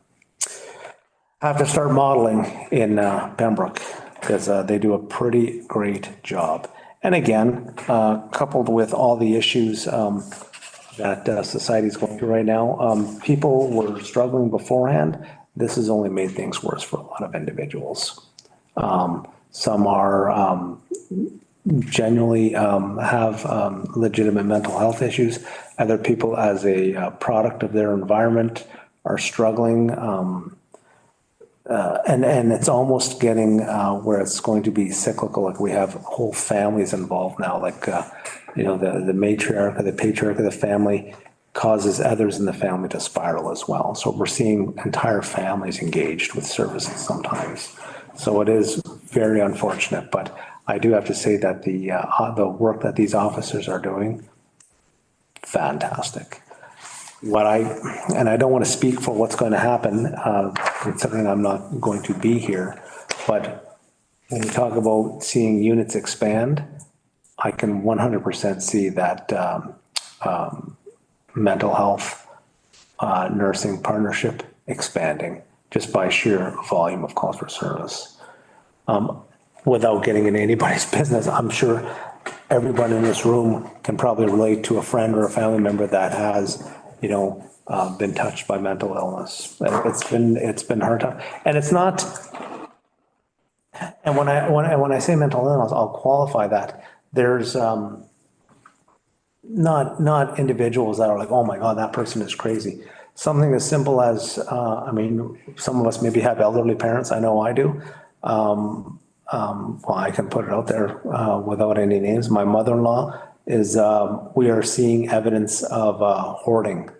to start modeling in Pembroke, because they do a pretty great job. And again, coupled with all the issues that society is going through right now, people were struggling beforehand. This has only made things worse for a lot of individuals. Some are genuinely have legitimate mental health issues. Other people, as a product of their environment, are struggling. And it's almost getting where it's going to be cyclical. Like we have whole families involved now, like, the matriarch or the patriarch of the family causes others in the family to spiral as well. So we're seeing entire families engaged with services sometimes. So it is very unfortunate, but I do have to say that the work that these officers are doing, fantastic. And I don't want to speak for what's going to happen, considering I'm not going to be here, but when we talk about seeing units expand, I can 100% see that mental health nursing partnership expanding just by sheer volume of calls for service. Without getting into anybody's business, I'm sure everybody in this room can probably relate to a friend or a family member that has, been touched by mental illness. It's been hard time, and it's not. And when I say mental illness, I'll qualify that. There's not individuals that are like, oh my God, that person is crazy. Something as simple as, some of us maybe have elderly parents. I know I do. Well, I can put it out there without any names. My mother-in-law is, we are seeing evidence of hoarding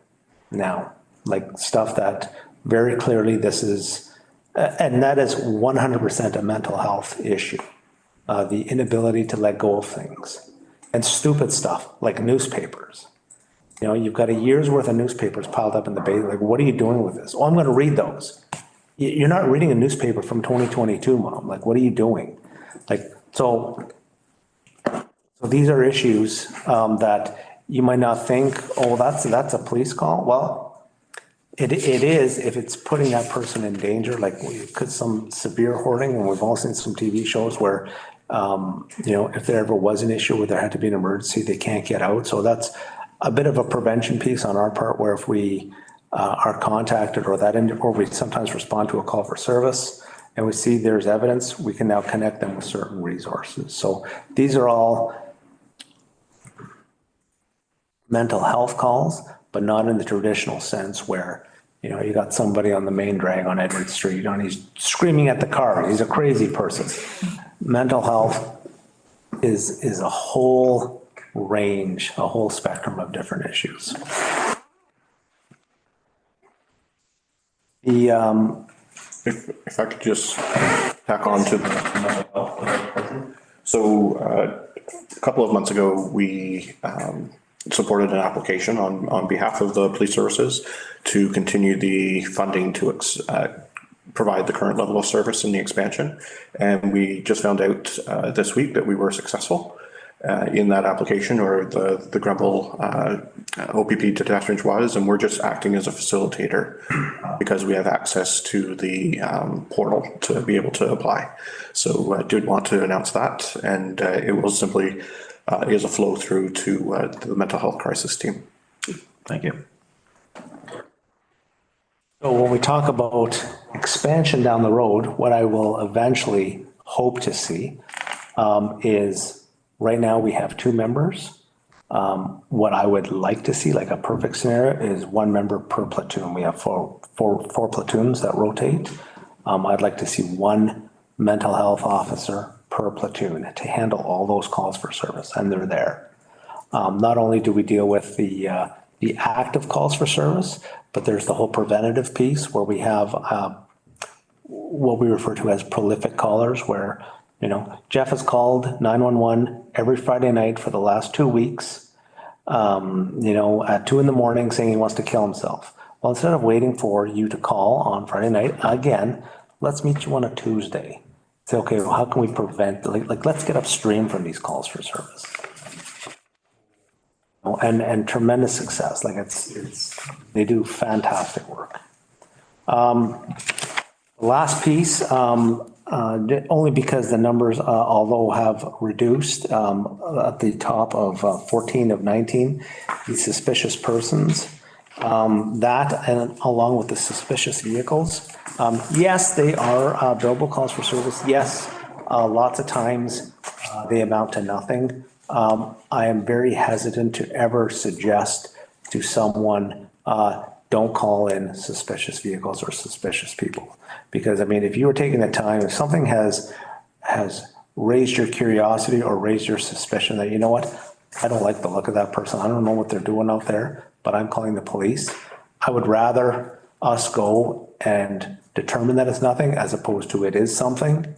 now, like stuff that very clearly this is, and that is 100% a mental health issue. The inability to let go of things and stupid stuff like newspapers. You've got a year's worth of newspapers piled up in the basement. Like, what are you doing with this? Oh, I'm going to read those. You're not reading a newspaper from 2022, Mom. Like, what are you doing? Like, so these are issues that you might not think, oh, that's a police call. Well, it is if it's putting that person in danger, like could some severe hoarding, and we've all seen some TV shows where, if there ever was an issue where there had to be an emergency, they can't get out. So that's a bit of a prevention piece on our part, where if we are contacted or we sometimes respond to a call for service and we see there's evidence, we can now connect them with certain resources. So these are all mental health calls, but not in the traditional sense where, you got somebody on the main drag on Edward Street and he's screaming at the car. He's a crazy person. Mental health is a whole range, a whole spectrum of different issues. If I could just tack on to the, so a couple of months ago, we supported an application on behalf of the police services to continue the funding to provide the current level of service in the expansion. And we just found out this week that we were successful in that application, or the Grumble OPP detachment was, and we're just acting as a facilitator because we have access to the portal to be able to apply. So I did want to announce that, and it will simply is a flow through to the mental health crisis team. Thank you. So when we talk about expansion down the road, what I will eventually hope to see is, right now we have 2 members. What I would like to see, like a perfect scenario, is 1 member per platoon. We have four platoons that rotate. I'd like to see 1 mental health officer per platoon to handle all those calls for service, and they're there. Not only do we deal with the active calls for service, but there's the whole preventative piece where we have what we refer to as prolific callers, where, Jeff has called 911 every Friday night for the last 2 weeks, at 2 a.m. saying he wants to kill himself. Well, Well, instead of waiting for you to call on Friday night, again, let's meet you on a Tuesday. Say, okay, well, how can we prevent, like, let's get upstream from these calls for service. And tremendous success, like they do fantastic work. Last piece, only because the numbers, although have reduced, at the top of 14 of 19, these suspicious persons, that and along with the suspicious vehicles, yes, they are billable calls for service. Yes, lots of times they amount to nothing. I am very hesitant to ever suggest to someone, don't call in suspicious vehicles or suspicious people. Because I mean, if you were taking the time, if something has raised your curiosity or raised your suspicion that, you know what, I don't like the look of that person, I don't know what they're doing out there, but I'm calling the police, I would rather us go and determine that it's nothing as opposed to it is something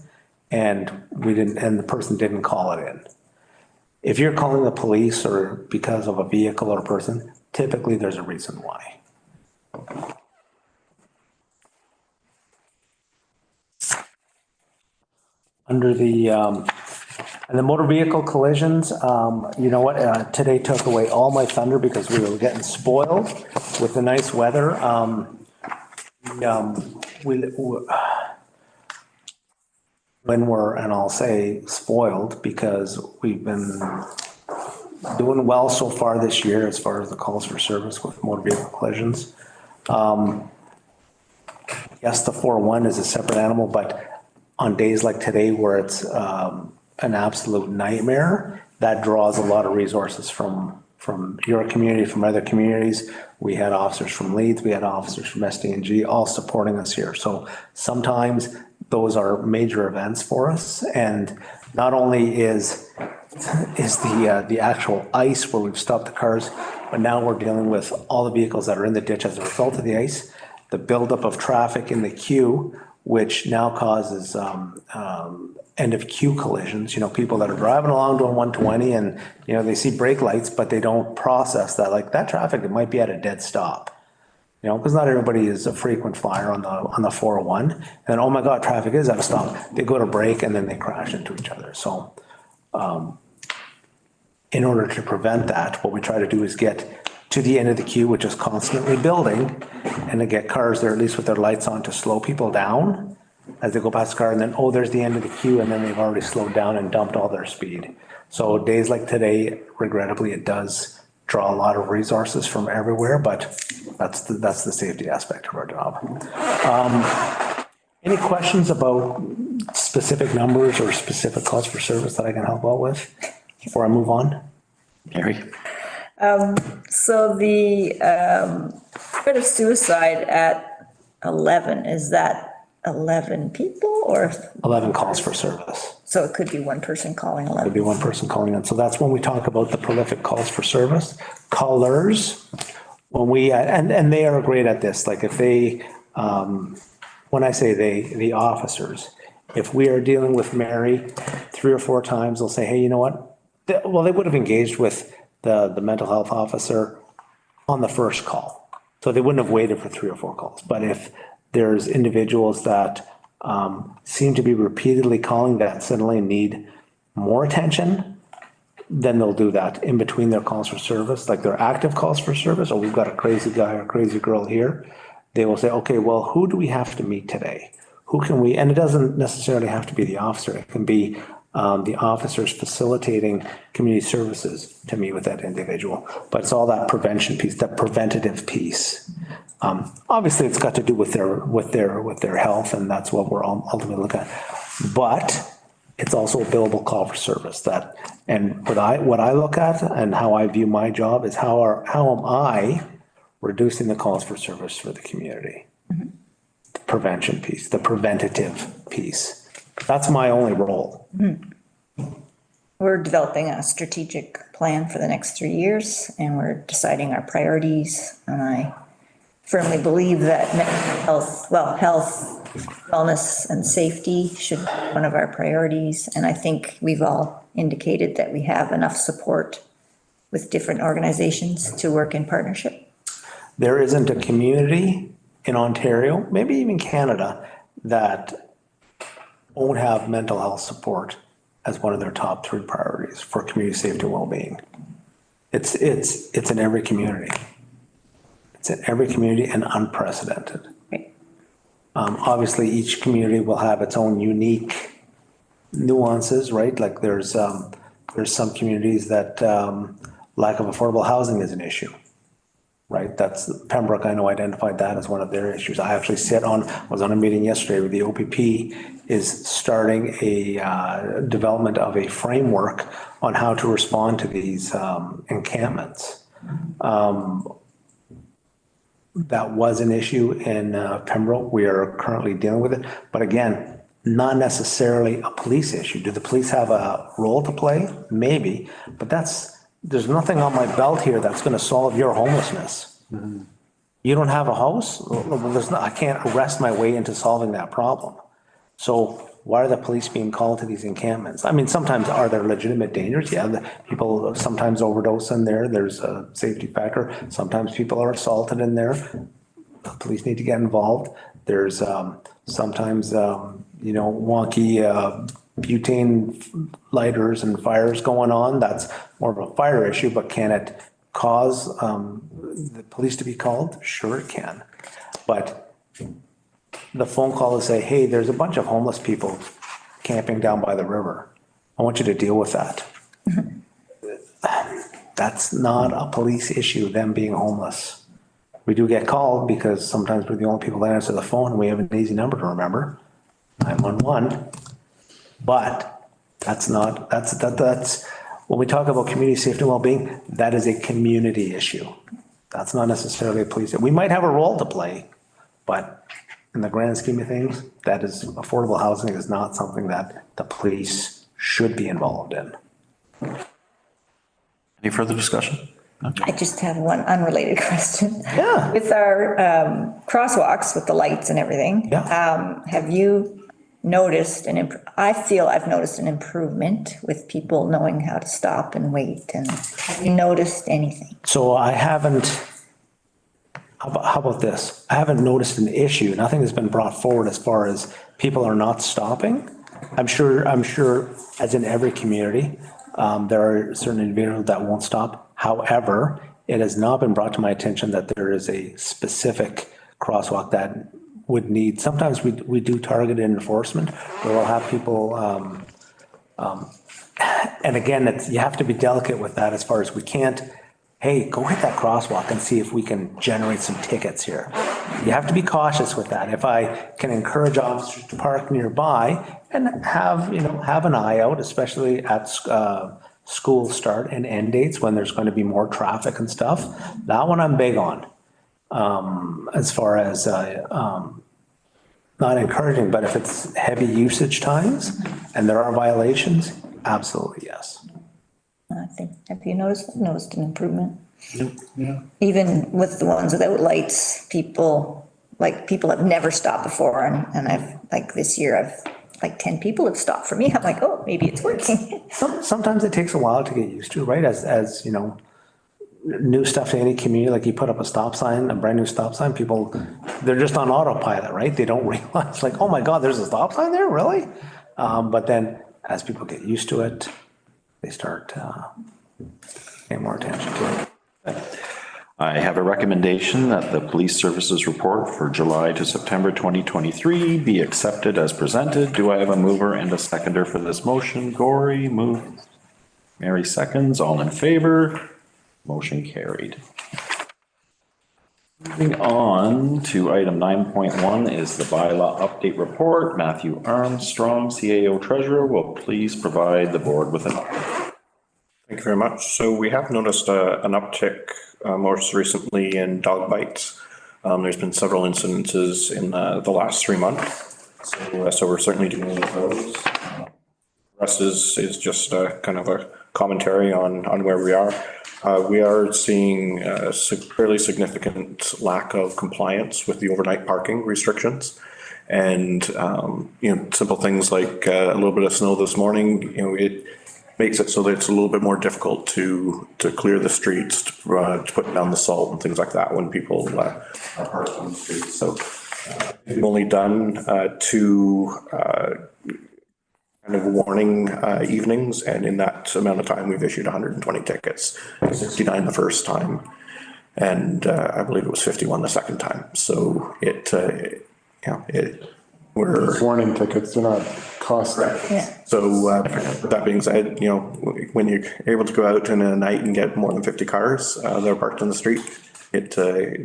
and the person didn't call it in. If you're calling the police or because of a vehicle or a person, typically there's a reason why. Under the motor vehicle collisions, you know what, today took away all my thunder because we were getting spoiled with the nice weather. When we're, and I'll say spoiled because we've been doing well so far this year as far as the calls for service with motor vehicle collisions. Yes, the 411 is a separate animal, but on days like today where it's an absolute nightmare, that draws a lot of resources from your community, from other communities. We had officers from Leeds, we had officers from SD&G all supporting us here. So sometimes those are major events for us. And not only is the actual ice where we've stopped the cars, but now we're dealing with all the vehicles that are in the ditch as a result of the ice, the buildup of traffic in the queue, which now causes end of queue collisions. You know, people that are driving along doing 120 and, you know, they see brake lights, but they don't process that. Like that traffic, it might be at a dead stop. You know, because not everybody is a frequent flyer on the 401. And oh my God, traffic is at a stop. They go to brake and then they crash into each other. So in order to prevent that, what we try to do is get to the end of the queue, which is constantly building, and to get cars there, at least with their lights on, to slow people down as they go past the car, and then, oh, there's the end of the queue, and then they've already slowed down and dumped all their speed. So days like today, regrettably, it does draw a lot of resources from everywhere, but that's the safety aspect of our job. Any questions about specific numbers or specific calls for service that I can help out with before I move on? Gary? So the threat of suicide at 11, is that 11 people or? 11 calls for service. So it could be one person calling 11. Could be one person calling in. So that's when we talk about the prolific calls for service. Callers, when we, and they are great at this. Like if they, when I say they, the officers, if we are dealing with Mary 3 or 4 times, they'll say, hey, you know what? Well, they would have engaged with the mental health officer on the first call. So they wouldn't have waited for 3 or 4 calls. But if there's individuals that seem to be repeatedly calling that suddenly need more attention, then they'll do that in between their calls for service, like their active calls for service, or we've got a crazy guy or crazy girl here. They will say, okay, well, who do we have to meet today? Who can we, and it doesn't necessarily have to be the officer. It can be the officers facilitating community services to meet with that individual. But it's all that prevention piece, that preventative piece. Obviously, it's got to do with their health, and that's what we're ultimately looking at. But it's also a billable call for service. That, and what I look at and how I view my job is how am I reducing the calls for service for the community? Mm-hmm. The prevention piece, the preventative piece. That's my only role. Mm-hmm. We're developing a strategic plan for the next 3 years, and we're deciding our priorities. And I firmly believe that mental health, wellness, and safety should be one of our priorities. And I think we've all indicated that we have enough support with different organizations to work in partnership. there isn't a community in Ontario, maybe even Canada, that won't have mental health support as one of their top 3 priorities for community safety and well-being. It's in every community. It's in every community and unprecedented. Obviously, each community will have its own unique nuances, right? Like there's some communities that lack of affordable housing is an issue, right? That's Pembroke, I know, identified that as one of their issues. I actually was on a meeting yesterday where the OPP is starting a development of a framework on how to respond to these encampments. That was an issue in Pembroke. We are currently dealing with it. But again, not necessarily a police issue. Do the police have a role to play? Maybe. But there's nothing on my belt here that's going to solve your homelessness. Mm-hmm. You don't have a house? Well, I can't arrest my way into solving that problem. So why are the police being called to these encampments? I mean, sometimes are there legitimate dangers? Yeah, people sometimes overdose in there. There's a safety factor. Sometimes people are assaulted in there. The police need to get involved. There's sometimes, wonky butane lighters and fires going on. That's more of a fire issue, but can it cause the police to be called? Sure it can. But the phone call to say, hey, there's a bunch of homeless people camping down by the river. I want you to deal with that. That's not a police issue, them being homeless. We do get called because sometimes we're the only people that answer the phone and we have an easy number to remember, 911. But that's when we talk about community safety and well-being, that is a community issue. That's not necessarily a police. We might have a role to play, but in the grand scheme of things, that is, affordable housing is not something that the police should be involved in. Any further discussion? I just have one unrelated question. Yeah. With our crosswalks with the lights and everything. Yeah. Have you noticed I feel I've noticed an improvement with people knowing how to stop and wait, and have you noticed anything? So I haven't, how about this? I haven't noticed an issue. Nothing has been brought forward as far as people are not stopping. I'm sure as in every community, there are certain individuals that won't stop. However, it has not been brought to my attention that there is a specific crosswalk that would need, sometimes we do targeted enforcement where we'll have people, and again, you have to be delicate with that as far as we can't, hey, go hit that crosswalk and see if we can generate some tickets here. You have to be cautious with that. If I can encourage officers to park nearby and have an eye out, especially at school start and end dates when there's going to be more traffic and stuff, that one I'm big on. As far as not encouraging, but if it's heavy usage times and there are violations, absolutely yes. I think, have you noticed an improvement? Yeah. Even with the ones without lights, people have never stopped before, and I've, like this year, I've 10 people have stopped for me. I'm like, oh, maybe it's working. Sometimes it takes a while to get used to, right? As you know, new stuff to any community, like you put up a stop sign, a brand new stop sign, people, they're just on autopilot, right? They don't realize, like, oh my God, there's a stop sign there, really? But then as people get used to it, they start paying more attention to it. I have a recommendation that the police services report for July to September 2023 be accepted as presented. Do I have a mover and a seconder for this motion? Gory, move. Mary seconds. All in favor? Motion carried. Moving on to item 9.1 is the bylaw update report. Matthew Armstrong, CAO Treasurer, will please provide the board with an update. Thank you very much. So we have noticed an uptick most recently in dog bites. There's been several incidences in the last 3 months. So we're certainly dealing with those. The rest is just kind of a commentary on where we are. We are seeing a fairly significant lack of compliance with the overnight parking restrictions. And, simple things like a little bit of snow this morning, makes it so that it's a little bit more difficult to clear the streets, to put down the salt and things like that when people are parked on the streets. So we've only done two kind of warning evenings, and in that amount of time, we've issued 120 tickets, 69 the first time, and I believe it was 51 the second time. So we're Warning tickets, they're not costly. Yeah. so with that being said, when you're able to go out in a night and get more than 50 cars that are parked on the street,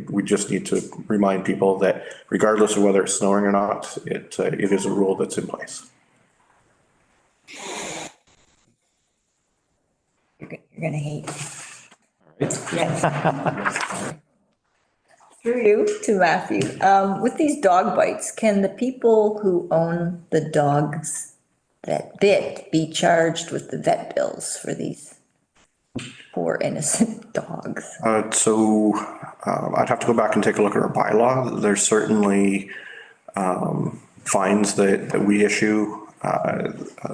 we just need to remind people that regardless of whether it's snowing or not, it is a rule that's in place. You're gonna hate. Right. Yes. Through you to Matthew, with these dog bites, can the people who own the dogs that bit be charged with the vet bills for these poor innocent dogs? So I'd have to go back and take a look at our bylaw. There's certainly fines that we issue,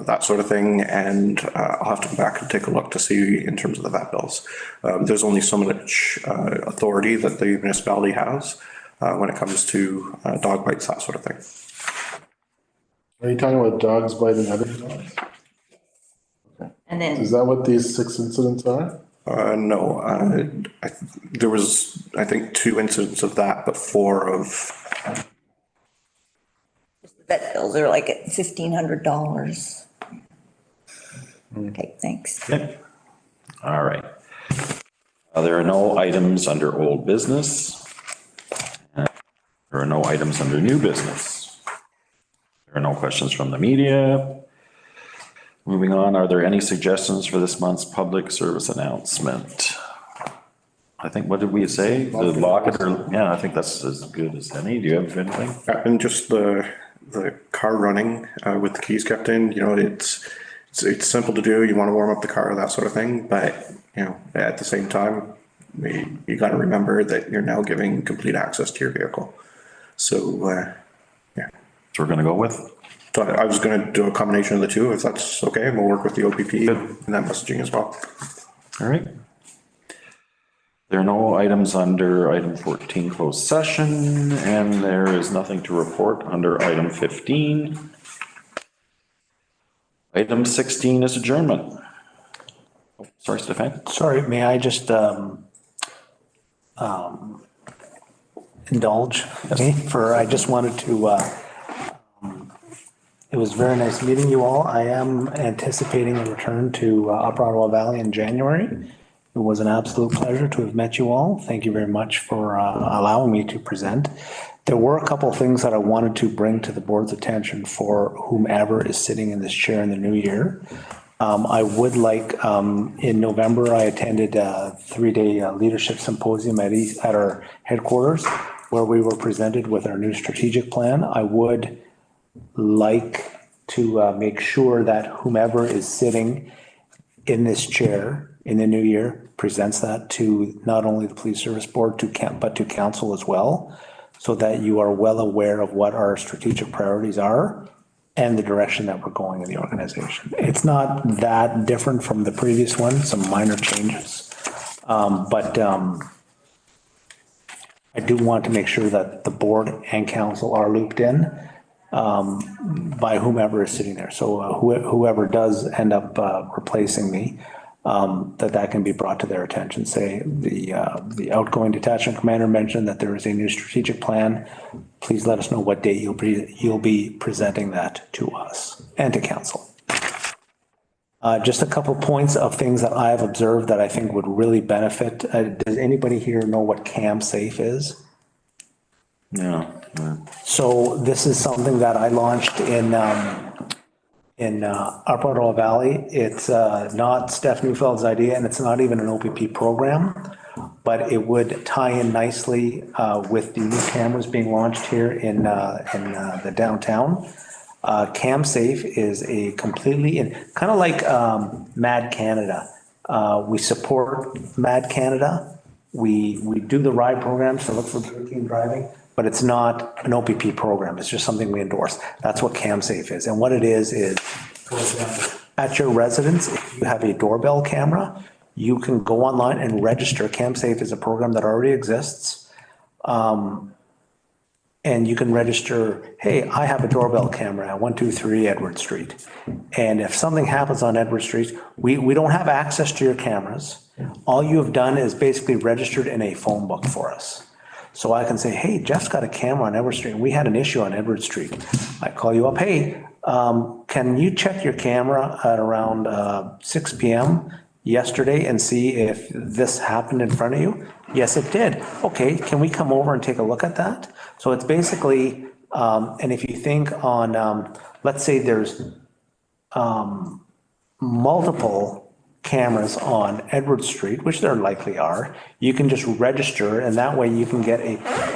that sort of thing, and I'll have to go back and take a look to see in terms of the vet bills. There's only so much authority that the municipality has when it comes to dog bites, that sort of thing. Are you talking about dogs biting other dogs? And then. Is that what these 6 incidents are? No, there was, I think, 2 incidents of that, but 4 of. Vet bills are like at $1,500. Okay, thanks. Okay. All right. There are no items under old business. There are no items under new business. There are no questions from the media. Moving on, are there any suggestions for this month's public service announcement? I think, what did we say? The locket, or, yeah, I think that's as good as any. Do you have anything? And just the car running with the keys kept in, it's simple to do. You want to warm up the car, that sort of thing. But, at the same time, you got to remember that you're now giving complete access to your vehicle. So, yeah. So we're going to go with? So I was going to do a combination of the two, if that's okay. We'll work with the OPP and that messaging as well. All right. There are no items under item 14 closed session, and there is nothing to report under item 15. Item 16 is adjournment. Oh, sorry, Stefan. Sorry, may I just indulge me I just wanted to, it was very nice meeting you all. I am anticipating a return to Upper Ottawa Valley in January. It was an absolute pleasure to have met you all. Thank you very much for allowing me to present. There were a couple of things that I wanted to bring to the board's attention for whomever is sitting in this chair in the new year. I would like, in November, I attended a 3-day leadership symposium at our headquarters where we were presented with our new strategic plan. I would like to make sure that whomever is sitting in this chair in the new year presents that to not only the police service board but to council as well, so that you are well aware of what our strategic priorities are and the direction that we're going in the organization. It's not that different from the previous one, some minor changes. But I do want to make sure that the board and council are looped in by whomever is sitting there. So whoever does end up replacing me, that can be brought to their attention. Say the outgoing detachment commander mentioned that there is a new strategic plan. Please let us know what date you'll be presenting that to us and to council. Just a couple points of things that I have observed that I think would really benefit. Does anybody here know what Cam Safe is? No. So this is something that I launched in Upper Ottawa Valley. It's not Steph Neufeld's idea, and it's not even an OPP program, but it would tie in nicely with the new cameras being launched here in the downtown. Cam Safe is a completely, kind of like Mad Canada. We support Mad Canada. We do the ride programs to look for drinking driving, but it's not an OPP program. It's just something we endorse. That's what Cam Safe is. And what it is For example, at your residence, if you have a doorbell camera, you can go online and register. CamSafe is a program that already exists. And you can register, hey, I have a doorbell camera at 123 Edward Street. And if something happens on Edward Street, we don't have access to your cameras. All you have done is basically registered in a phone book for us. So I can say, hey, Jeff's got a camera on Edward Street, and we had an issue on Edward Street. I call you up, hey, can you check your camera at around 6 PM yesterday and see if this happened in front of you? Yes, it did. Okay, can we come over and take a look at that? So it's basically, and if you think on, let's say there's multiple cameras on Edward Street, which there likely are, you can just register, and that way you can get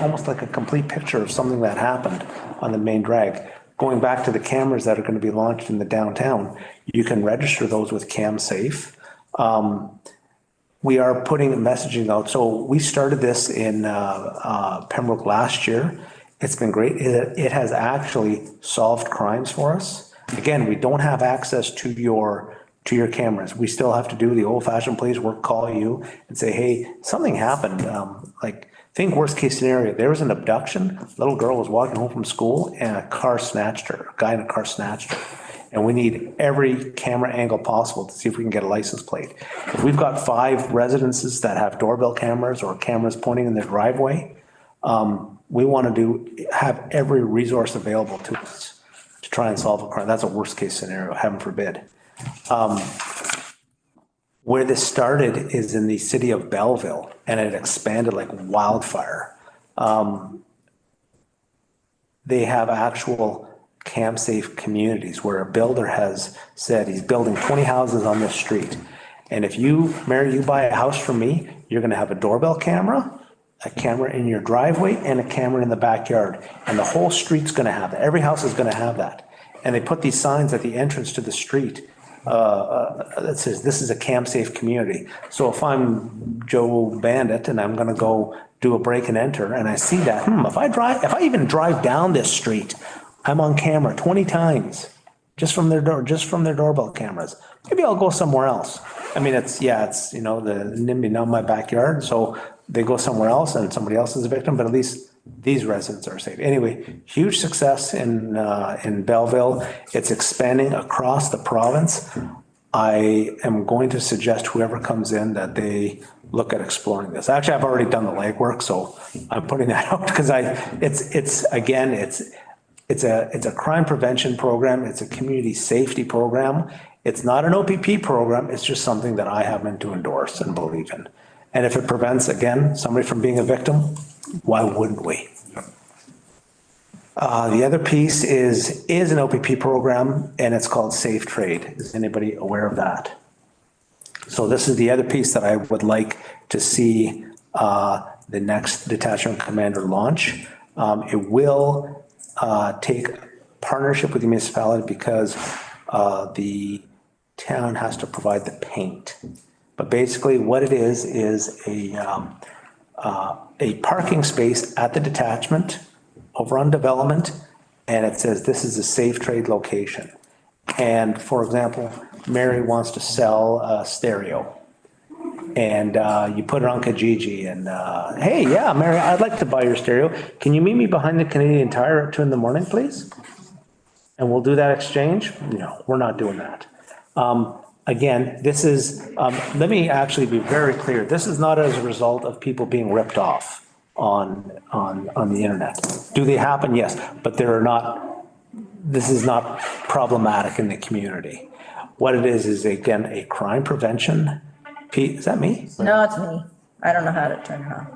almost like a complete picture of something that happened on the main drag. Going back to the cameras that are going to be launched in the downtown, you can register those with CamSafe. We are putting messaging out. So we started this in Pembroke last year. It's been great. It has actually solved crimes for us. Again, we don't have access to your cameras. We still have to do the old fashioned police work, call you and say, hey, something happened. Like, think worst case scenario, there was an abduction, little girl was walking home from school and a car snatched her, a guy in a car snatched her. And we need every camera angle possible to see if we can get a license plate. If we've got 5 residences that have doorbell cameras or cameras pointing in their driveway, we want to have every resource available to us to try and solve a crime. That's a worst case scenario, heaven forbid. Where this started is in the city of Belleville, and it expanded like wildfire. They have actual CamSafe communities where a builder has said he's building 20 houses on this street. And if you, Mary, you buy a house from me, you're going to have a doorbell camera, a camera in your driveway, and a camera in the backyard. And the whole street's going to have that. Every house is going to have that. And they put these signs at the entrance to the street that says, this is a CamSafe community. So if I'm Joe Bandit and I'm going to go do a break and enter and I see that, if I even drive down this street, I'm on camera 20 times just from their doorbell cameras. Maybe I'll go somewhere else. I mean, it's, the NIMBY, not my backyard. So they go somewhere else and somebody else is a victim, but at least these residents are safe. Anyway, huge success in Belleville. It's expanding across the province. I am going to suggest whoever comes in that they look at exploring this. Actually, I've already done the legwork, so I'm putting that out because it's a crime prevention program. It's a community safety program. It's not an OPP program. It's just something that I happen to endorse and believe in. And if it prevents, again, somebody from being a victim, why wouldn't we? The other piece is an OPP program, and it's called Safe Trade. Is anybody aware of that? So this is the other piece that I would like to see the next detachment commander launch. It will take partnership with the municipality because the town has to provide the paint. But basically what it is a parking space at the detachment over on development, and it says this is a safe trade location. And for example, Mary wants to sell a stereo, and you put it on Kijiji, and hey, yeah, Mary, I'd like to buy your stereo. Can you meet me behind the Canadian Tire at 2 a.m, please? And we'll do that exchange? No, we're not doing that. Again, this is, let me actually be very clear. This is not as a result of people being ripped off on the internet. Do they happen? Yes, but this is not problematic in the community. What it is again, a crime prevention piece. Is that me? No, it's me. I don't know how to turn it on.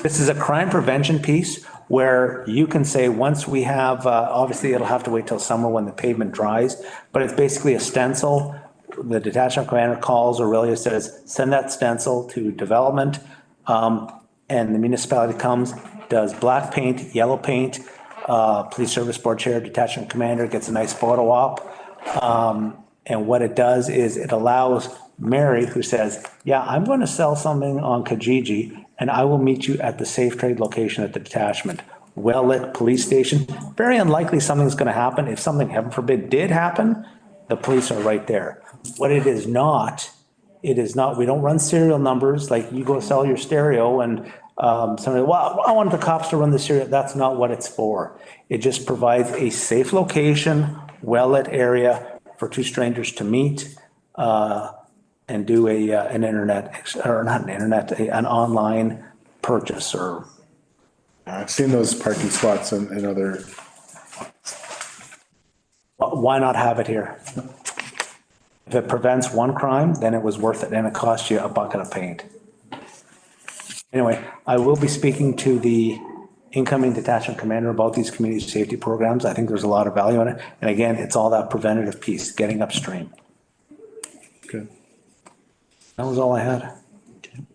This is a crime prevention piece where you can say, once we have, obviously it'll have to wait till summer when the pavement dries, but it's basically a stencil. The detachment commander calls Aurelia, says, send that stencil to development. And the municipality comes, does black paint, yellow paint, police service board chair, detachment commander gets a nice photo op. And what it does is it allows Mary, who says, yeah, I'm going to sell something on Kijiji and I will meet you at the safe trade location at the detachment. well-lit police station. Very unlikely something's gonna happen. If something, heaven forbid, did happen, the police are right there. What it is not, we don't run serial numbers, like you go sell your stereo and somebody, well, I want the cops to run the stereo. That's not what it's for. It just provides a safe location, well-lit area for two strangers to meet and do an internet, or not an internet, an online purchase or. I've seen those parking spots in other, Why not have it here? If it prevents one crime, then it was worth it, and it cost you a bucket of paint. Anyway, I will be speaking to the incoming detachment commander about these community safety programs. I think there's a lot of value in it. And again, it's all that preventative piece, getting upstream. good. That was all I had.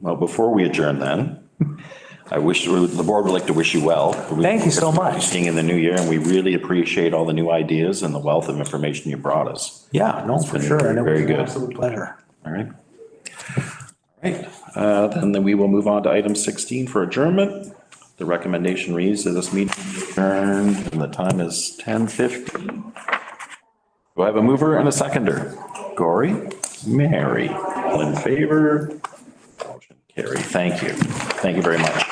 Well, before we adjourn then, the board would like to wish you well. Thank you so much. Seeing in the new year, and we really appreciate all the new ideas and the wealth of information you brought us. Yeah, no, for been sure. And it was very an good. absolute pleasure. All right. All right, then we will move on to item 16 for adjournment. The recommendation reads that this meeting be adjourned and the time is 10:50. Do I have a mover and a seconder? Gory, Mary, all in favor? Motion carried. Thank you. Thank you very much.